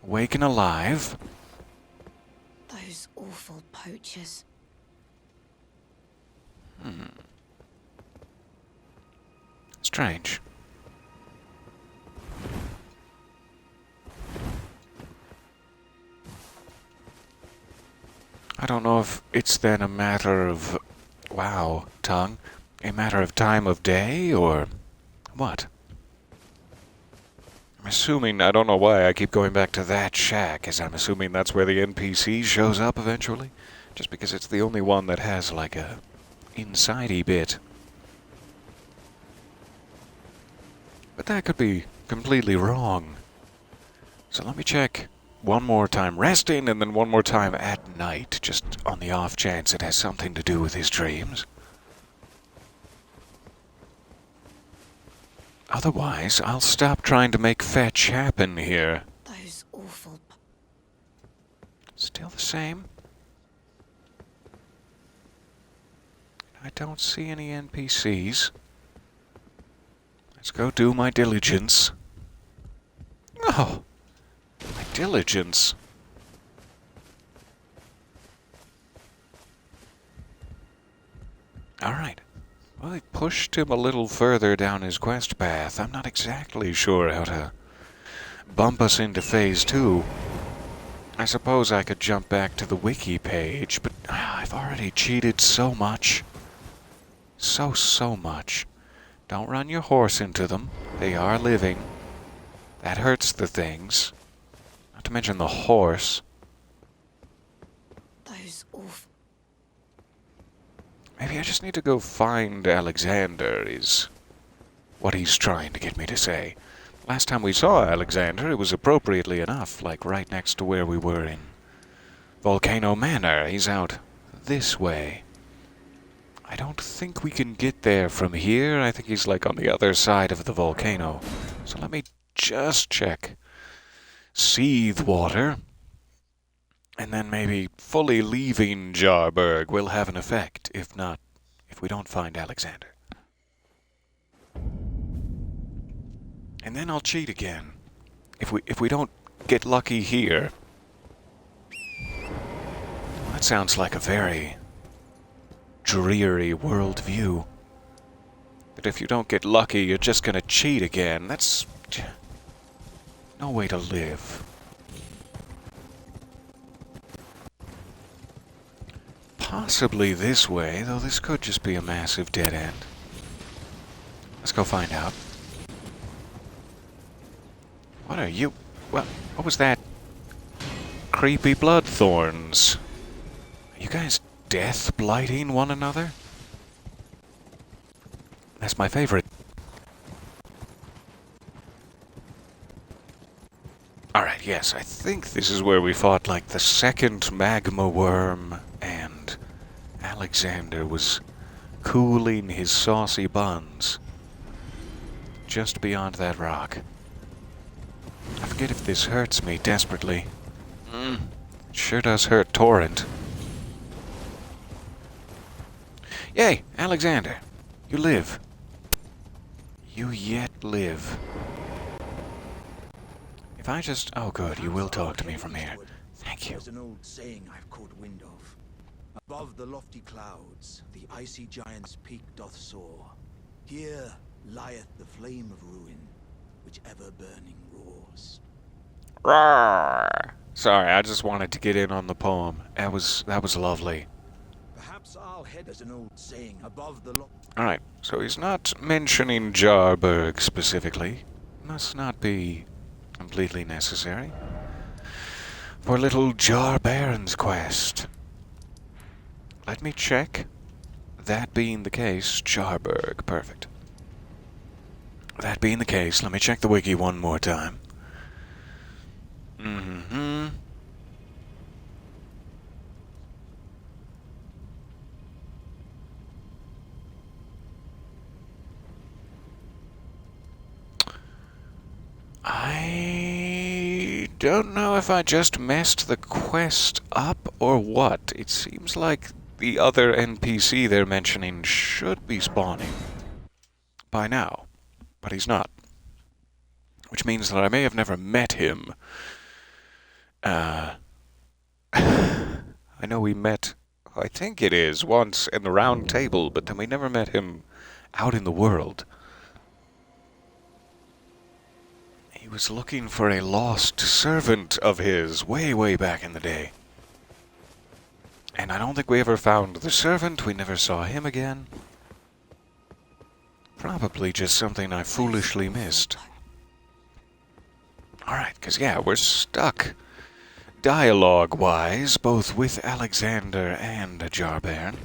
A: Awake and alive.
C: Those awful poachers.
A: Strange. I don't know if it's then a matter of, wow, tongue, a matter of time of day, or what? I'm assuming, I don't know why I keep going back to that shack, as I'm assuming that's where the NPC shows up eventually, just because it's the only one that has, like, a inside-y bit. But that could be completely wrong. So let me check one more time resting, and then one more time at night, just on the off chance it has something to do with his dreams. Otherwise, I'll stop trying to make fetch happen here.
C: Those awful...
A: Still the same. I don't see any NPCs. Let's go do my diligence. Oh! My diligence. Alright. Well, it pushed him a little further down his quest path. I'm not exactly sure how to bump us into Phase 2. I suppose I could jump back to the wiki page, but I've already cheated so much. So much. Don't run your horse into them. They are living. That hurts the things. Not to mention the horse.
C: Those awful...
A: Maybe I just need to go find Alexander, is what he's trying to get me to say. Last time we saw Alexander, it was appropriately enough, like right next to where we were in Volcano Manor. He's out this way. I don't think we can get there from here. I think he's like on the other side of the volcano. So let me just check. Seethe water. And then maybe fully leaving Jarburg will have an effect. If not, if we don't find Alexander. And then I'll cheat again. If we don't get lucky here. That sounds like a very dreary worldview. That if you don't get lucky, you're just gonna cheat again. That's no way to live. Possibly this way, though this could just be a massive dead end. Let's go find out. What are you? What was that? Creepy blood thorns. Are you guys death blighting one another? That's my favorite. Alright, yes, I think this is where we fought like the second magma worm, and Alexander was cooling his saucy buns just beyond that rock. I forget if this hurts me desperately. It sure does hurt Torrent. Yay, Alexander. You live. You yet live. If I just... Oh, good, you will talk to me from here. Thank you.
E: There's an old saying I've caught wind of. Above the lofty clouds, the icy giant's peak doth soar. Here lieth the flame of ruin, which ever burning roars.
A: Roar. Sorry, I just wanted to get in on the poem. That was lovely.
E: Perhaps I'll head as an old saying above the
A: Alright, so he's not mentioning Jarburg specifically. Must not be completely necessary for little Jar Baron's quest. Let me check. That being the case, Jarberg, perfect. That being the case, let me check the wiki one more time. Mm-hmm. I don't know if I just messed the quest up or what. It seems like the other NPC they're mentioning should be spawning by now, but he's not. Which means that I may have never met him. I know we met, I think it is, once in the round table, but then we never met him out in the world. He was looking for a lost servant of his way back in the day. And I don't think we ever found the servant. We never saw him again. Probably just something I foolishly missed. Alright, because yeah, we're stuck dialogue-wise, both with Alexander and Jarbairn.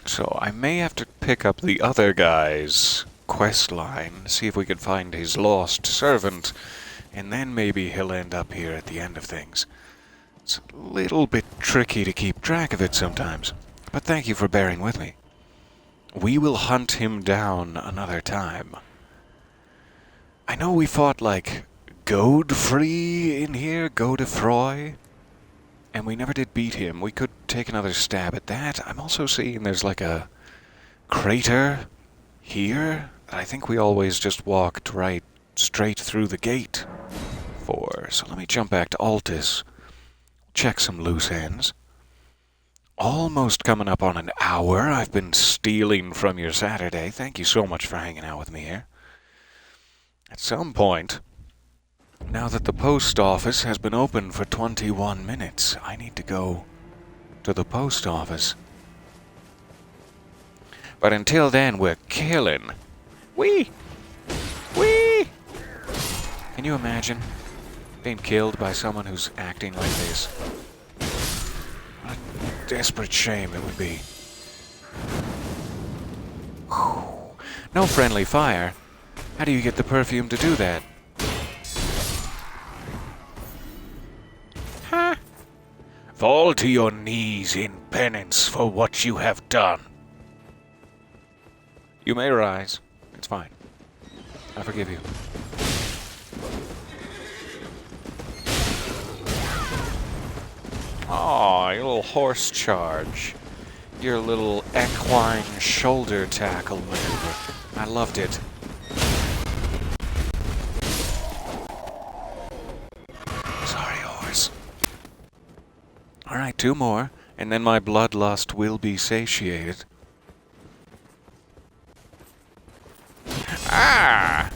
A: So I may have to pick up the other guy's quest line, see if we can find his lost servant, and then maybe he'll end up here at the end of things. It's a little bit tricky to keep track of it sometimes, but thank you for bearing with me. We will hunt him down another time. I know we fought like Godfrey in here, Godefroy, and we never did beat him. We could take another stab at that. I'm also seeing there's like a crater here that I think we always just walked right straight through the gate for. So let me jump back to Altus, check some loose ends. Almost coming up on an hour. I've been stealing from your Saturday. Thank you so much for hanging out with me here. At some point, now that the post office has been open for 21 minutes, I need to go to the post office. But until then, we're killing. Wee! Wee! Can you imagine being killed by someone who's acting like this? What a desperate shame it would be. Whew. No friendly fire. How do you get the perfume to do that? Huh? Fall to your knees in penance for what you have done. You may rise. It's fine. I forgive you. Aw, your little horse charge. Your little equine shoulder tackle maneuver. I loved it. Sorry, horse. Alright, 2 more, and then my bloodlust will be satiated. Ah!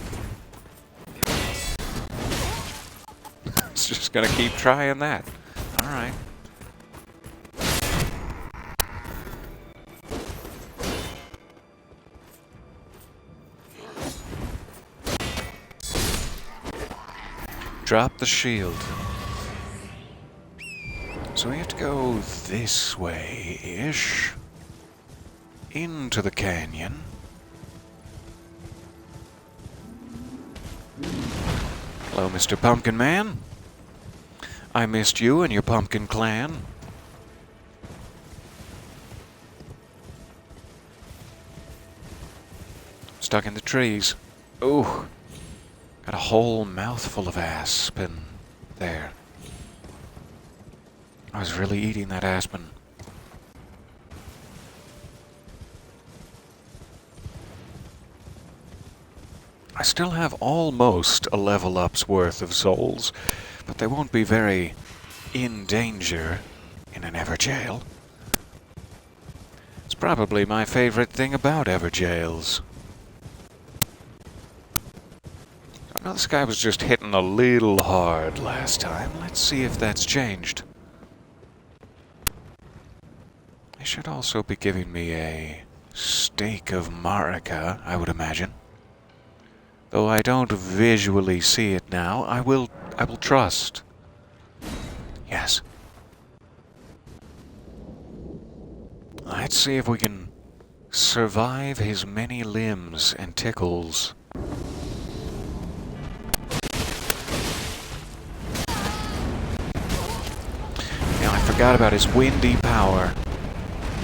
A: It's just gonna keep trying that. Alright. Drop the shield. So we have to go this way-ish. Into the canyon. Hello, Mr. Pumpkin Man. I missed you and your pumpkin clan. Stuck in the trees. Ooh. Got a whole mouthful of aspen there. I was really eating that aspen. I still have almost a level up's worth of souls, but they won't be very in danger in an Everjail. It's probably my favorite thing about Everjails. I know this guy was just hitting a little hard last time. Let's see if that's changed. They should also be giving me a stake of Marika, I would imagine. Though I don't visually see it now, I will trust. Yes. Let's see if we can survive his many limbs and tickles. Now I forgot about his windy power.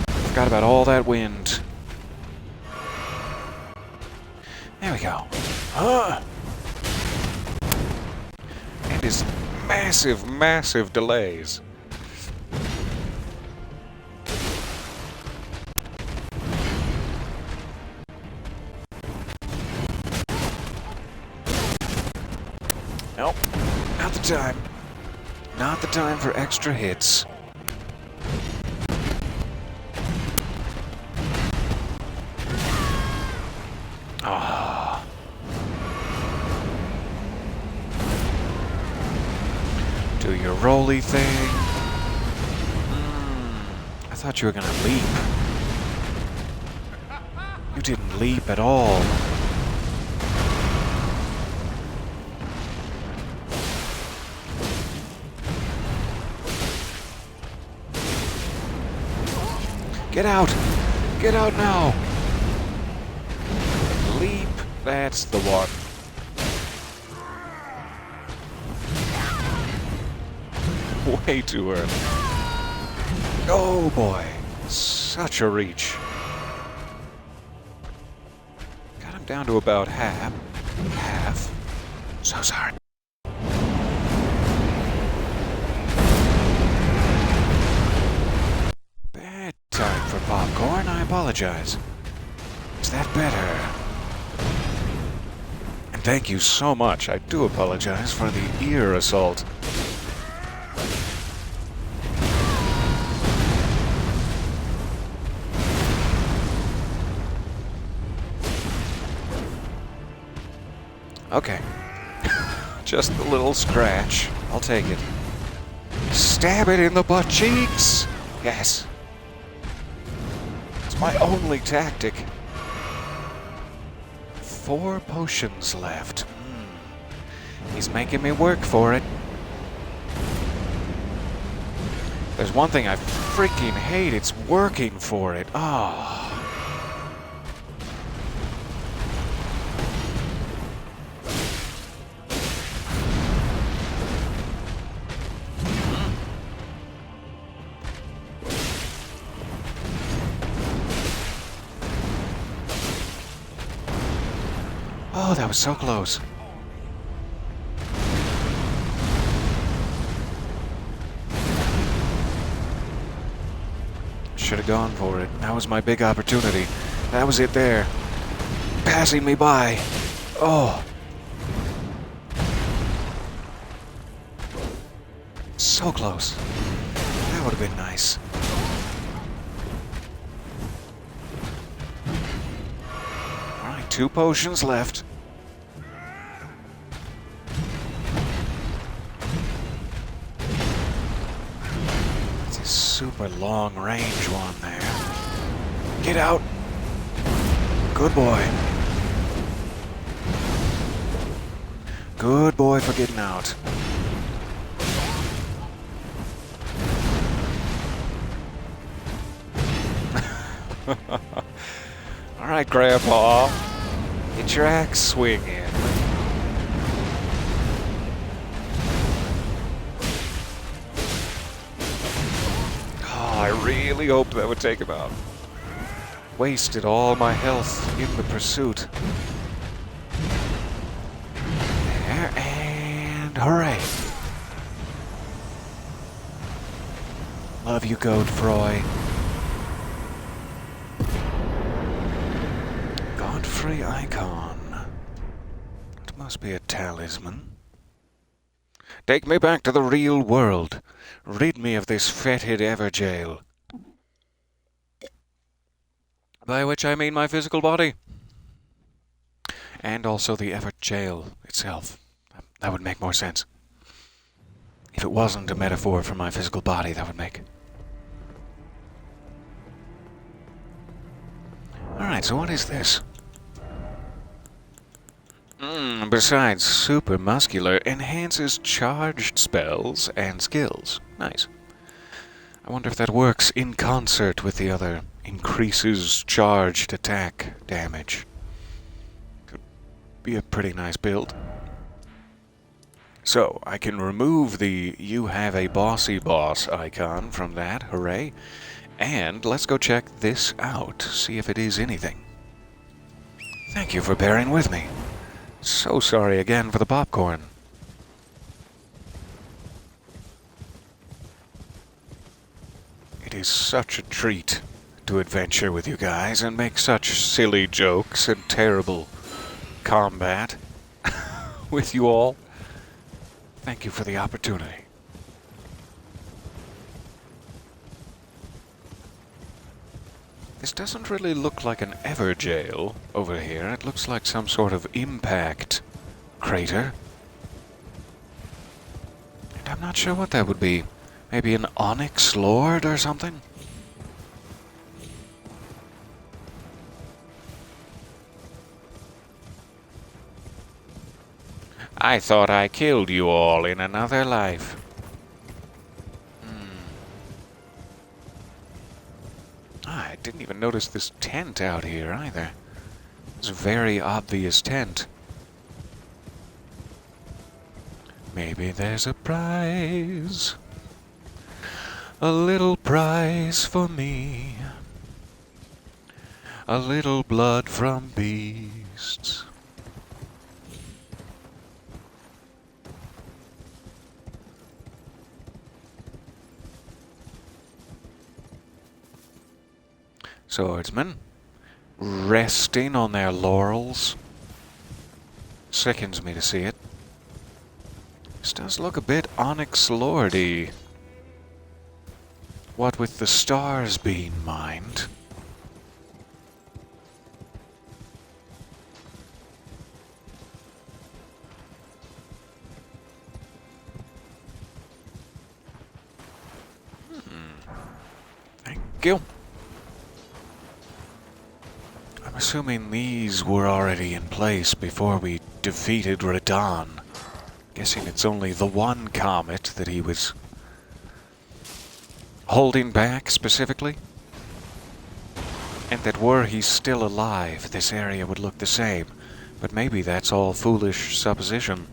A: Forgot about all that wind. There we go. And his massive, massive delays. Nope, not the time. Not the time for extra hits. Ah. Do your rolly thing. I thought you were gonna leap. You didn't leap at all. Get out! Get out now! Leap, that's the one. Way too early. Oh boy, such a reach. Got him down to about half. So sorry. Bad time for popcorn, I apologize. Is that better? And thank you so much. I do apologize for the ear assault. Okay. Just a little scratch. I'll take it. Stab it in the butt cheeks! Yes. It's my only tactic. 4 potions left. He's making me work for it. There's one thing I freaking hate. It's working for it. Oh. Oh, that was so close. Should have gone for it. That was my big opportunity. That was it there. Passing me by. Oh. So close. That would have been nice. Alright, 2 potions left. Super long range one there. Get out. Good boy. Good boy for getting out. All right, Grandpa. Get your axe swinging. I really hoped that would take him out. Wasted all my health in the pursuit. There, and hooray. Love you, Godfrey. Godfrey icon. It must be a talisman. Take me back to the real world. Rid me of this fetid Everjail. By which I mean my physical body. And also the Everjail itself. That would make more sense. If it wasn't a metaphor for my physical body, that would make. Alright, so what is this? Besides super muscular, enhances charged spells and skills. Nice. I wonder if that works in concert with the other. Increases charged attack damage. Could be a pretty nice build. So, I can remove the "you have a bossy boss" icon from that, hooray. And let's go check this out, see if it is anything. Thank you for bearing with me. So sorry again for the popcorn. It is such a treat to adventure with you guys and make such silly jokes and terrible combat with you all. Thank you for the opportunity. This doesn't really look like an Everjail over here. It looks like some sort of impact crater. And I'm not sure what that would be. Maybe an Onyx Lord or something? I thought I killed you all in another life. I didn't even notice this tent out here either. It's a very obvious tent. Maybe there's a prize. A little prize for me. A little blood from beasts. Swordsmen, resting on their laurels. Sickens me to see it. This does look a bit Onyx Lordy. What with the stars being mined. Thank you. I'm assuming these were already in place before we defeated Radon. Guessing it's only the one comet that he was holding back specifically. And that were he still alive, this area would look the same. But maybe that's all foolish supposition.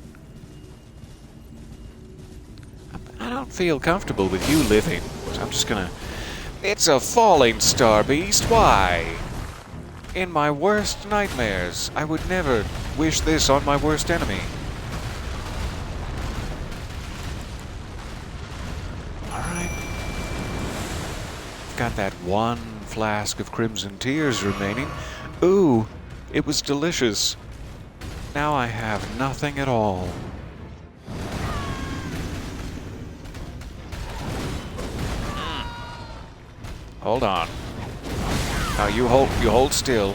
A: I don't feel comfortable with you living, so I'm just gonna... It's a falling star beast, why? In my worst nightmares, I would never wish this on my worst enemy. Alright. Got that one flask of Crimson Tears remaining. Ooh, it was delicious. Now I have nothing at all. Hold on. Now you hold still.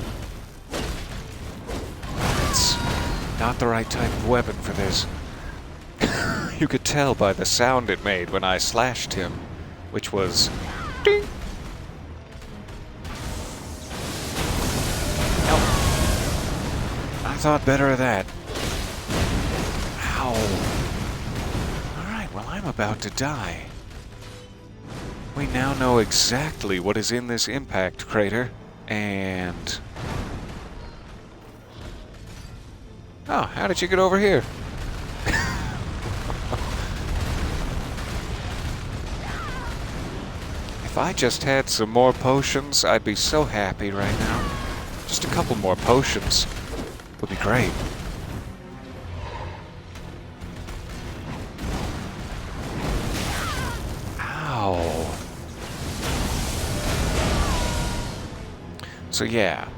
A: It's not the right type of weapon for this. You could tell by the sound it made when I slashed him, which was ding. Nope. I thought better of that. Ow. Alright, well I'm about to die. We now know exactly what is in this impact crater, and... Oh, how did you get over here? If I just had some more potions, I'd be so happy right now. Just a couple more potions would be great. So yeah,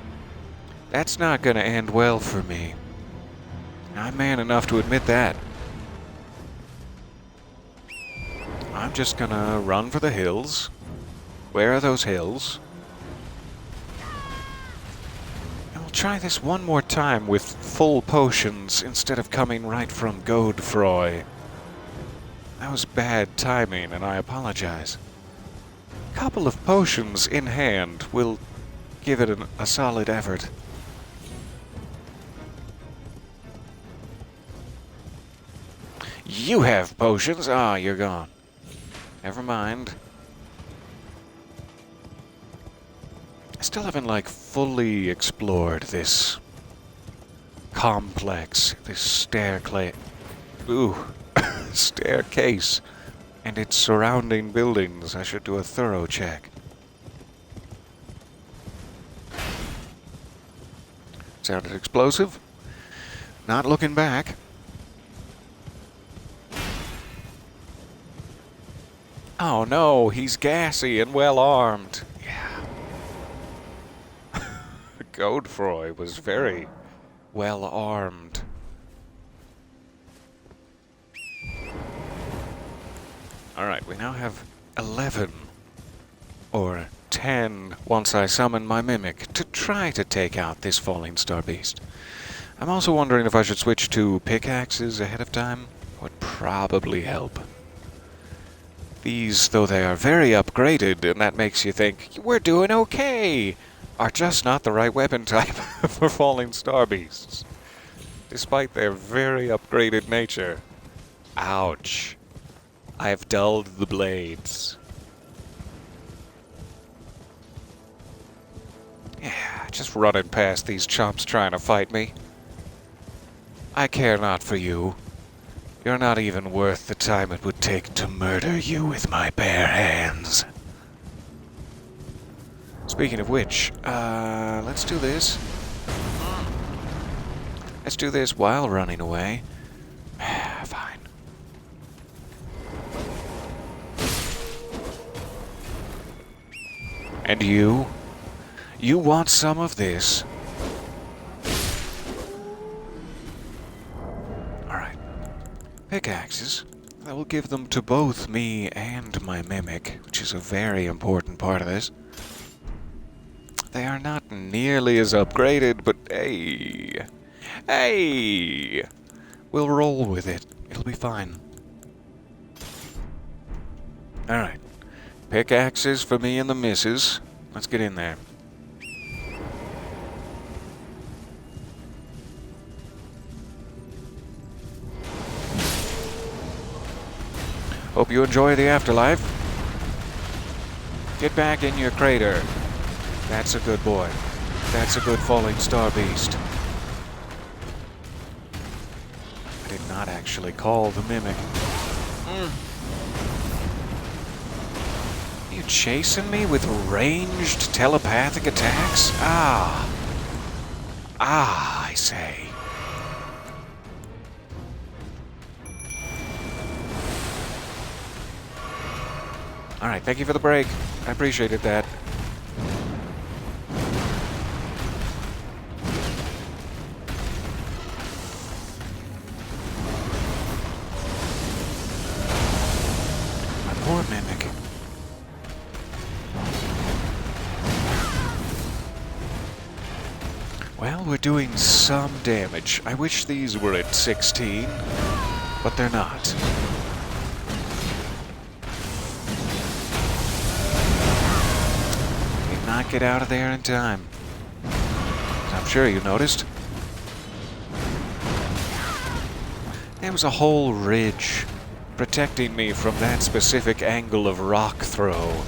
A: that's not gonna end well for me. I'm man enough to admit that. I'm just gonna run for the hills. Where are those hills? And we'll try this one more time with full potions instead of coming right from Godefroy. That was bad timing, and I apologize. A couple of potions in hand will give it a solid effort. You have potions. Ah, you're gone. Never mind. I still haven't, like, fully explored this complex, this staircase, staircase, and its surrounding buildings. I should do a thorough check. Sounded explosive. Not looking back. Oh no, he's gassy and well armed. Yeah. Godefroy was very well armed. Alright, we now have 11 or 10 once I summon my mimic to try to take out this Fallingstar beast. I'm also wondering if I should switch to pickaxes ahead of time. Would probably help. These, though they are very upgraded, and that makes you think, we're doing okay, are just not the right weapon type for falling star beasts. Despite their very upgraded nature. Ouch. I've dulled the blades. Yeah, just running past these chumps trying to fight me. I care not for you. You're not even worth the time it would take to murder you with my bare hands. Speaking of which, let's do this. Let's do this while running away. Fine. And you? You want some of this? Pickaxes. I will give them to both me and my mimic, which is a very important part of this. They are not nearly as upgraded, but hey, hey, we'll roll with it. It'll be fine. Alright, pickaxes for me and the missus. Let's get in there. Hope you enjoy the afterlife. Get back in your crater. That's a good boy. That's a good falling star beast. I did not actually call the mimic. Are you chasing me with ranged telepathic attacks? Ah, I say. Alright, thank you for the break. I appreciated that. My poor mimic. Well, we're doing some damage. I wish these were at 16, but they're not. Not get out of there in time. I'm sure you noticed. There was a whole ridge protecting me from that specific angle of rock throw.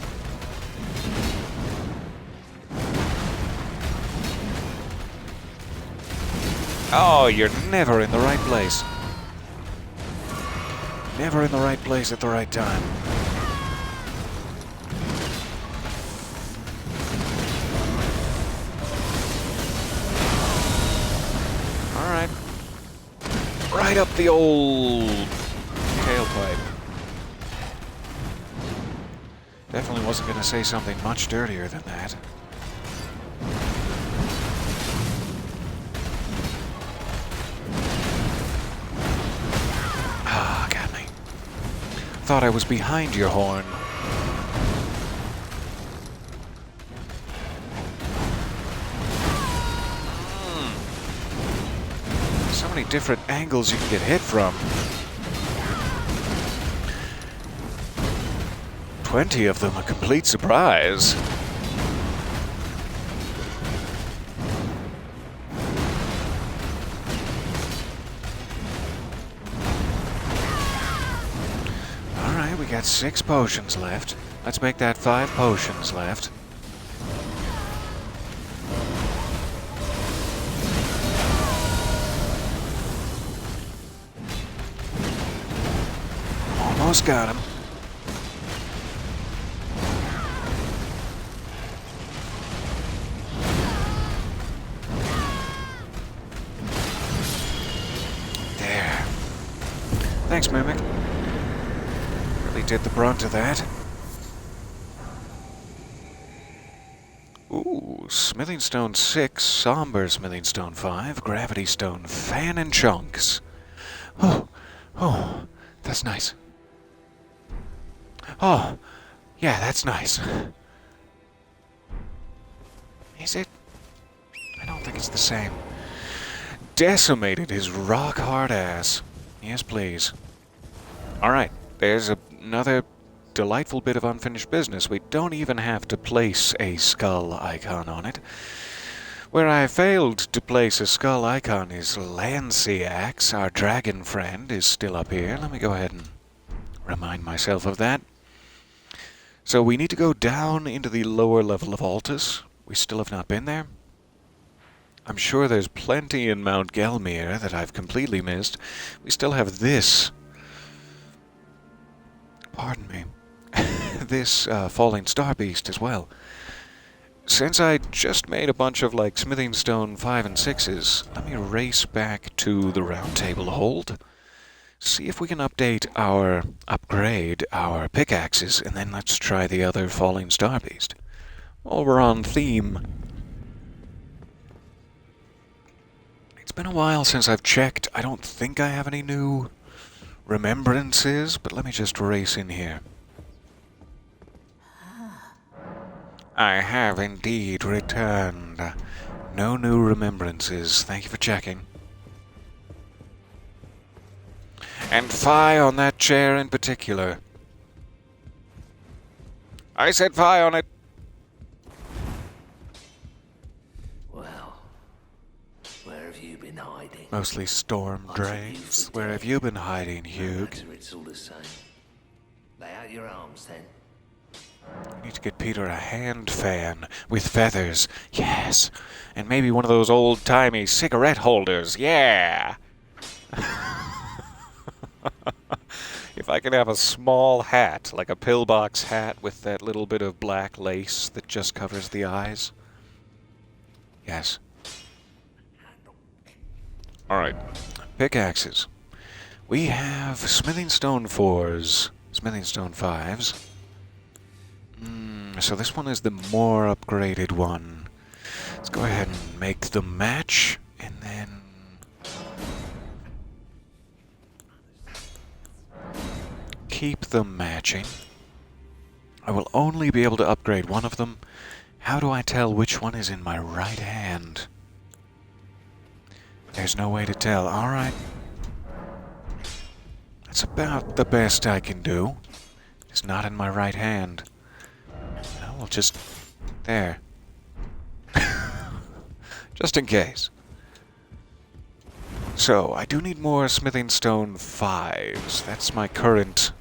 A: Oh, you're never in the right place. Never in the right place at the right time. Right up the old tailpipe. Definitely wasn't going to say something much dirtier than that. Ah, got me. Thought I was behind your horn. So many different angles you can get hit from. 20 of them a complete surprise. we got 6 potions left. Let's make that 5 potions left. Almost got him. There. Thanks, Mimic. Really did the brunt of that. Ooh, Smithing Stone 6, Somber Smithing Stone 5, Gravity Stone, Fan and Chunks. Oh, that's nice. Oh, yeah, that's nice. Is it? I don't think it's the same. Decimated his rock-hard ass. Yes, please. Alright, there's another delightful bit of unfinished business. We don't even have to place a skull icon on it. Where I failed to place a skull icon is Lanciax, our dragon friend, is still up here. Let me go ahead and remind myself of that. So we need to go down into the lower level of Altus. We still have not been there. I'm sure there's plenty in Mount Gelmir that I've completely missed. We still have this. Pardon me. This Falling Star Beast as well. Since I just made a bunch of, like, Smithing Stone 5 and 6s, let me race back to the Round Table Hold. See if we can upgrade our pickaxes, and then let's try the other Falling Star Beast. While we're on theme. It's been a while since I've checked. I don't think I have any new remembrances, but let me just race in here. I have indeed returned. No new remembrances. Thank you for checking. And fie on that chair in particular. I said fie on it.
F: Well, where have you been hiding?
A: Mostly storm drains. Where have you been hiding, Hugh?
F: It's all the same. Lay out your arms then.
A: We need to get Peter a hand fan with feathers. Yes. And maybe one of those old-timey cigarette holders. Yeah. If I could have a small hat, like a pillbox hat with that little bit of black lace that just covers the eyes. Yes. Alright. Pickaxes. We have Smithing Stone 4s, Smithing Stone 5s. So this one is the more upgraded one. Let's go ahead and make the match, and then keep them matching. I will only be able to upgrade one of them. How do I tell which one is in my right hand? There's no way to tell. Alright. That's about the best I can do. It's not in my right hand. I'll just... there. Just in case. So, I do need more Smithing Stone 5s. That's my current...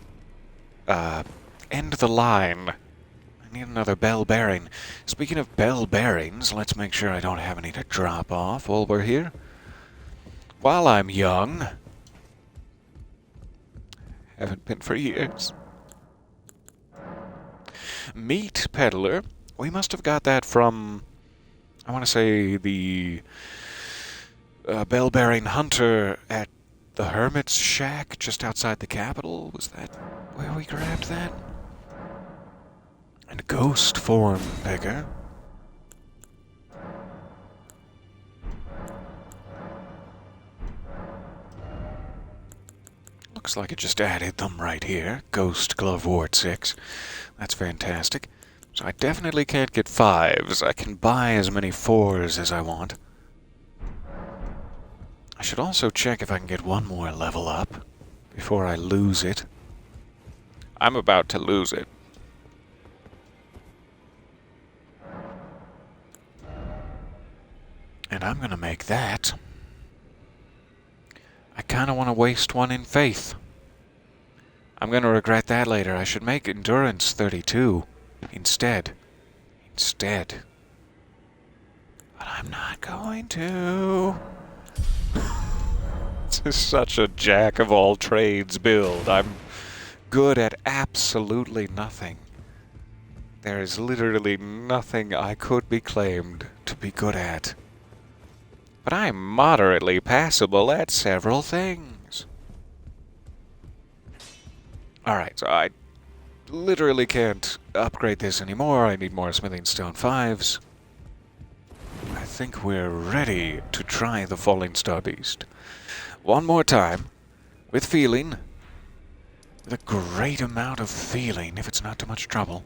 A: end of the line. I need another bell bearing. Speaking of bell bearings, let's make sure I don't have any to drop off while we're here. While I'm young. Haven't been for years. Meat Peddler. We must have got that from, I want to say, the bell-bearing hunter at the Hermit's Shack just outside the capital. Was that where we grabbed that? And Ghost Form Picker. Looks like it just added them right here. Ghost Glove Ward 6. That's fantastic. So I definitely can't get 5s. I can buy as many 4s as I want. I should also check if I can get one more level up before I lose it. I'm about to lose it. And I'm gonna make that. I kinda wanna waste one in faith. I'm gonna regret that later. I should make endurance 32 instead. But I'm not going to. This is such a jack of all trades build. I'm good at absolutely nothing. There is literally nothing I could be claimed to be good at. But I'm moderately passable at several things. Alright, so I literally can't upgrade this anymore. I need more smithing stone 5s. I think we're ready to try the Fallingstar Beast. One more time, with feeling. With a great amount of feeling, if it's not too much trouble.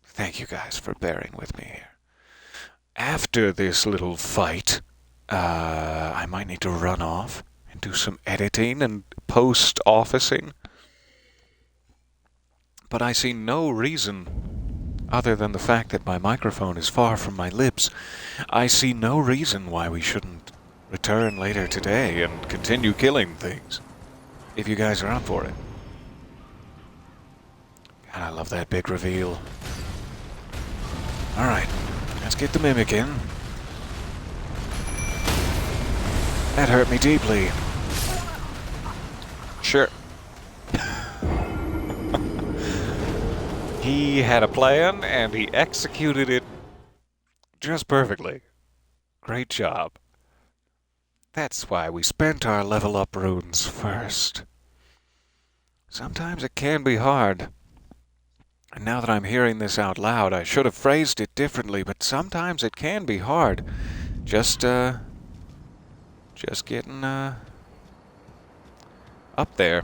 A: Thank you guys for bearing with me here. After this little fight, I might need to run off and do some editing and post-officing. But I see no reason, other than the fact that my microphone is far from my lips, I see no reason why we shouldn't return later today and continue killing things. If you guys are up for it. God, I love that big reveal. Alright, let's get the mimic in. That hurt me deeply. Sure. He had a plan, and he executed it just perfectly. Great job. That's why we spent our level up runes first. Sometimes it can be hard. And now that I'm hearing this out loud, I should have phrased it differently, but sometimes it can be hard. Just getting, up there.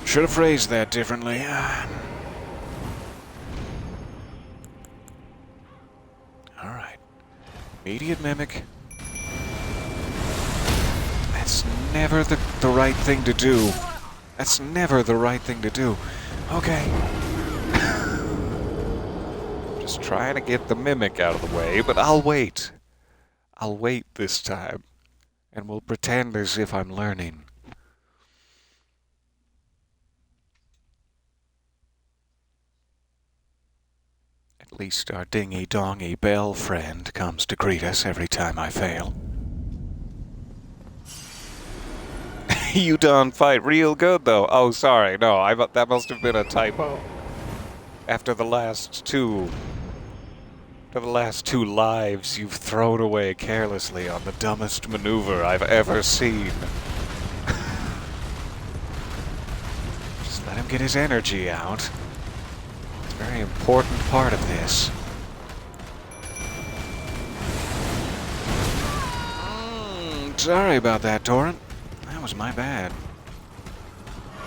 A: Should have phrased that differently. Alright. Immediate mimic. That's never the right thing to do. That's never the right thing to do. Okay. Just trying to get the mimic out of the way, but I'll wait. I'll wait this time. And we'll pretend as if I'm learning. At least our dingy-dongy bell friend comes to greet us every time I fail. You done fight real good, though. Oh, sorry. No, that must have been a typo. After the last two lives you've thrown away carelessly on the dumbest maneuver I've ever seen. Just let him get his energy out. It's a very important part of this. Sorry about that, Torrent. That was my bad.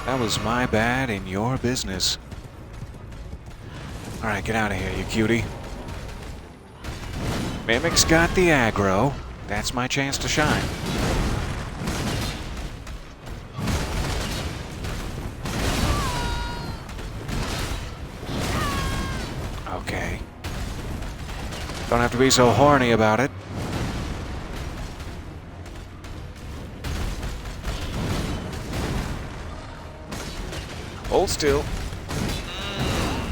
A: That was my bad in your business. Alright, get out of here, you cutie. Mimic's got the aggro. That's my chance to shine. Okay. Don't have to be so horny about it. Hold still.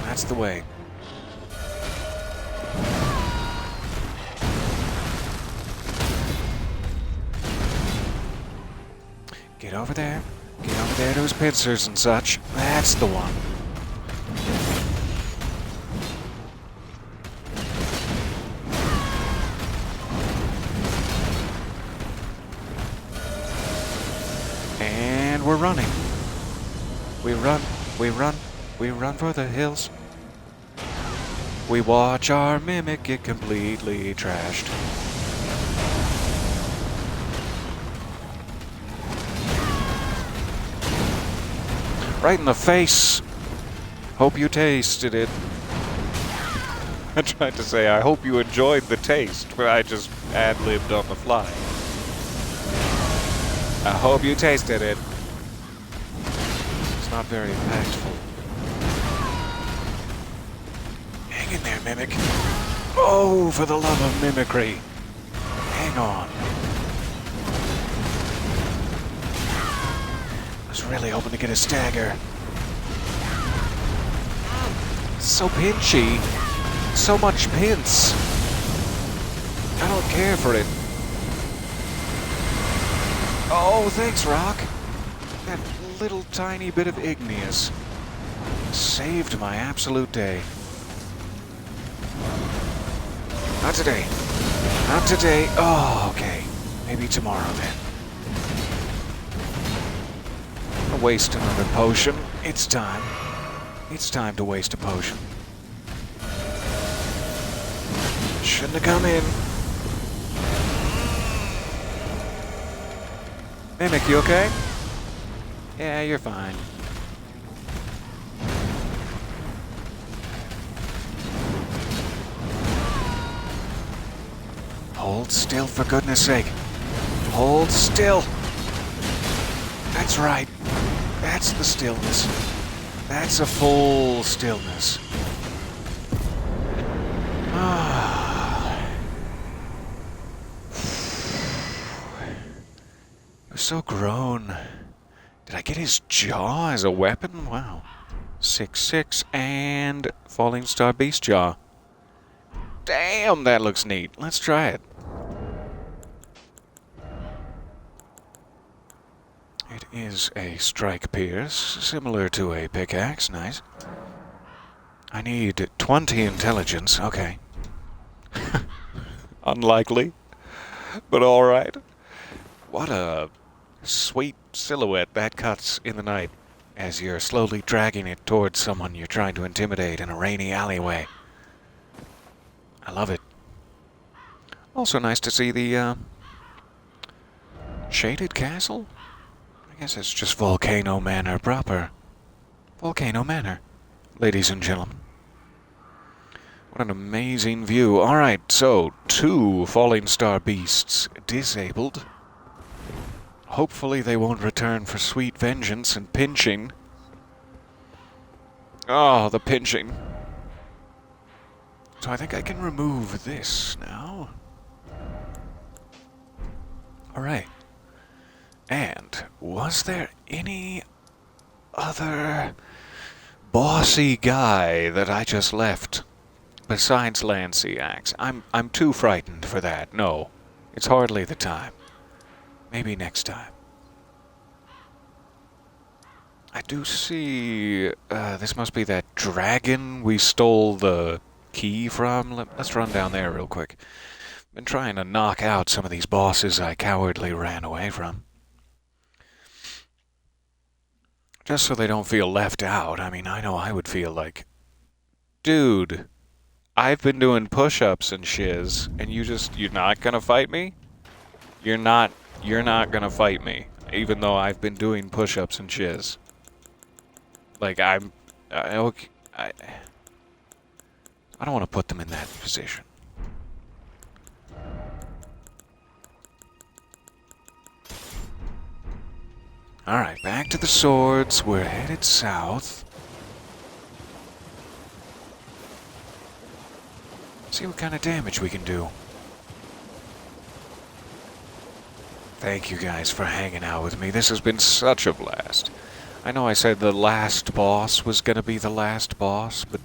A: That's the way. Get over there. Get over there to his pincers and such. That's the one. And we're running. We run, we run, we run for the hills. We watch our mimic get completely trashed. Right in the face. Hope you tasted it. I tried to say, I hope you enjoyed the taste, but I just ad-libbed on the fly. I hope you tasted it. Not very impactful. Hang in there, Mimic. Oh, for the love of mimicry. Hang on. I was really hoping to get a stagger. So pinchy. So much pinch. I don't care for it. Oh, thanks, Rock. That little tiny bit of igneous saved my absolute day. Not today. Not today. Oh, okay. Maybe tomorrow then. I'll waste another potion. It's time. It's time to waste a potion. Shouldn't have come in. Mimic, you okay? Yeah, you're fine. Hold still, for goodness sake. Hold still. That's right. That's the stillness. That's a full stillness. Ah. It was so grown. Did I get his jaw as a weapon? Wow. 6/6 and Fallingstar Beast Jaw. Damn, that looks neat. Let's try it. It is a strike pierce, similar to a pickaxe. Nice. I need 20 intelligence. Okay. Unlikely, but alright. What a sweet silhouette that cuts in the night as you're slowly dragging it towards someone you're trying to intimidate in a rainy alleyway. I love it. Also nice to see the shaded castle? I guess it's just Volcano Manor proper. Volcano Manor, ladies and gentlemen. What an amazing view. Alright, so 2 Fallingstar Beasts disabled. Hopefully they won't return for sweet vengeance and pinching. Oh, the pinching. So I think I can remove this now. Alright. And was there any other bossy guy that I just left besides Lancy Axe? I'm too frightened for that. No. It's hardly the time. Maybe next time. I do see this must be that dragon we stole the key from. Let's run down there real quick. Been trying to knock out some of these bosses I cowardly ran away from. Just so they don't feel left out. I mean, I know I would feel like, dude, I've been doing push-ups and shiz, and you're not gonna fight me? You're not gonna fight me, even though I've been doing push-ups and shiz. Like, okay, I don't want to put them in that position. Alright, back to the swords. We're headed south. See what kind of damage we can do. Thank you guys for hanging out with me. This has been such a blast. I know I said the last boss was gonna be the last boss, but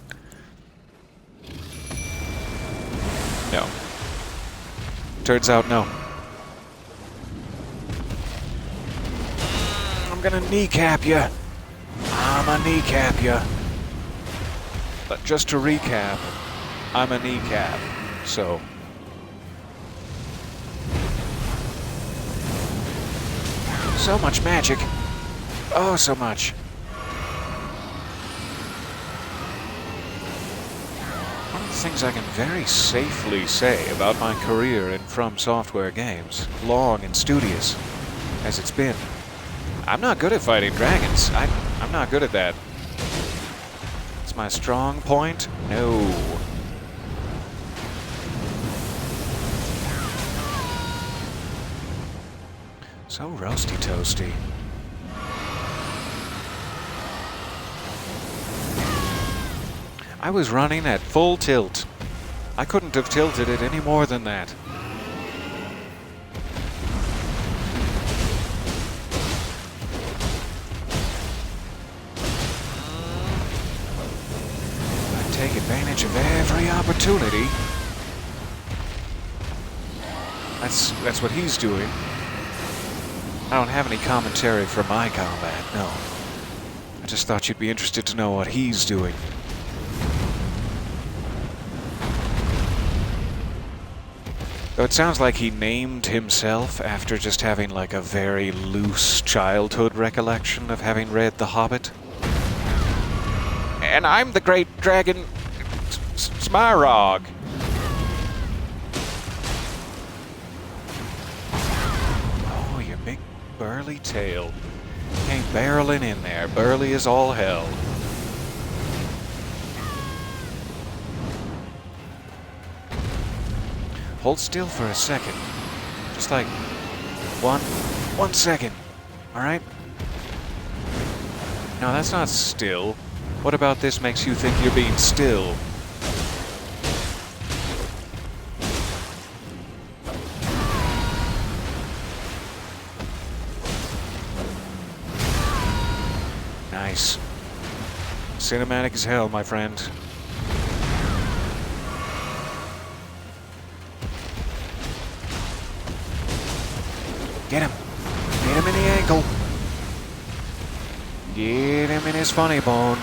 A: no. Turns out no. I'm gonna kneecap ya. I'm a kneecap ya. But just to recap, I'm a kneecap, so. So much magic. Oh, so much. One of the things I can very safely say about my career in From Software games, long and studious as it's been, I'm not good at fighting dragons. I'm not good at that. It's my strong point? No. So roasty toasty. I was running at full tilt. I couldn't have tilted it any more than that. advantage of every opportunity. That's what he's doing. I don't have any commentary for my combat, no. I just thought you'd be interested to know what he's doing. Though it sounds like he named himself after just having like a very loose childhood recollection of having read The Hobbit. And I'm the great dragon Smirog. Oh, you big burly tail. Came barreling in there, burly as all hell. Hold still for a second. Just like 1 second. Alright? No, that's not still. What about this makes you think you're being still? Nice. Cinematic as hell, my friend. Get him. Get him in the ankle. Get him in his funny bone.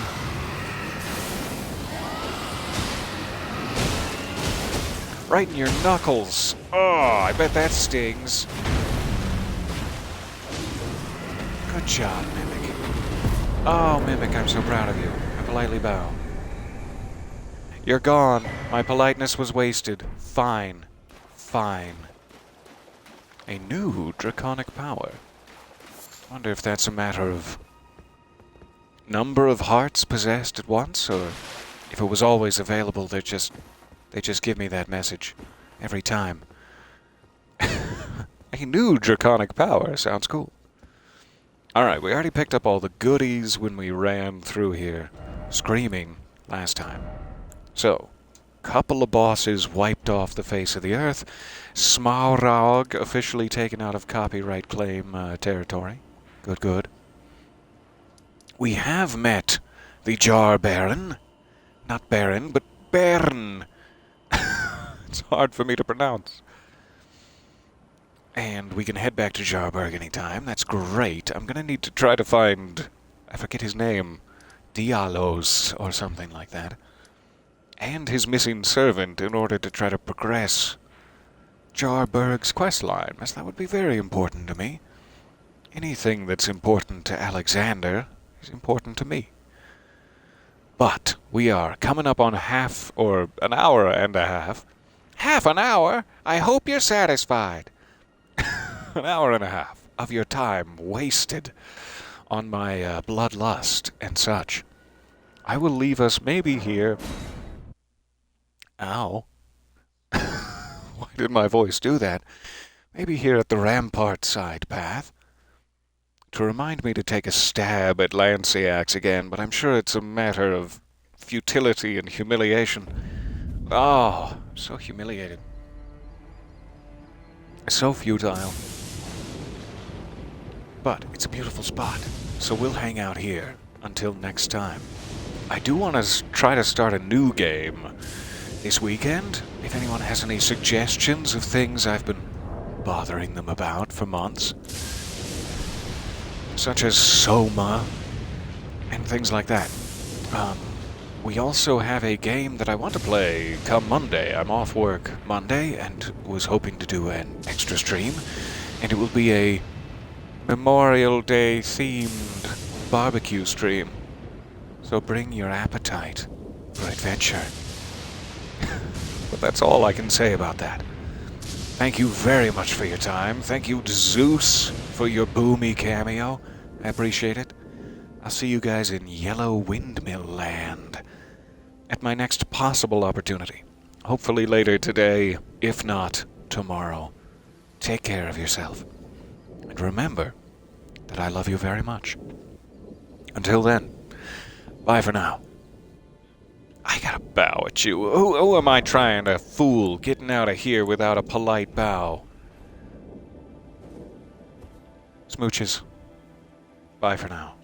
A: Right in your knuckles. Oh, I bet that stings. Good job, Mimic. Oh, Mimic, I'm so proud of you. I politely bow. You're gone. My politeness was wasted. Fine. Fine. A new draconic power. Wonder if that's a matter of number of hearts possessed at once, or if it was always available, they just give me that message every time. A new draconic power. Sounds cool. Alright, we already picked up all the goodies when we ran through here screaming last time. So, couple of bosses wiped off the face of the earth. Smaug officially taken out of copyright claim territory. Good, good. We have met the Jar Baron. Not Baron, but Baron. It's hard for me to pronounce. And we can head back to Jarburg anytime. That's great. I'm gonna need to try to find, I forget his name, Dialos or something like that, and his missing servant in order to try to progress Jarburg's questline, as that would be very important to me. Anything that's important to Alexander is important to me. But we are coming up on half, or an hour and a half. Half an hour? I hope you're satisfied. An hour and a half of your time wasted on my bloodlust and such. I will leave us maybe here. Ow. Why did my voice do that? Maybe here at the rampart side path, to remind me to take a stab at Lanciax again, but I'm sure it's a matter of futility and humiliation. Oh, so humiliated. So futile. But it's a beautiful spot, so we'll hang out here until next time. I do want to try to start a new game this weekend. If anyone has any suggestions of things I've been bothering them about for months, such as Soma and things like that. We also have a game that I want to play come Monday. I'm off work Monday and was hoping to do an extra stream, and it will be a Memorial Day themed barbecue stream. So bring your appetite for adventure. But that's all I can say about that. Thank you very much for your time. Thank you to Zeus for your boomy cameo. I appreciate it. I'll see you guys in Yellow Windmill Land at my next possible opportunity. Hopefully later today, if not tomorrow. Take care of yourself. And remember that I love you very much. Until then, bye for now. I gotta bow at you. Who am I trying to fool getting out of here without a polite bow? Smooches. Bye for now.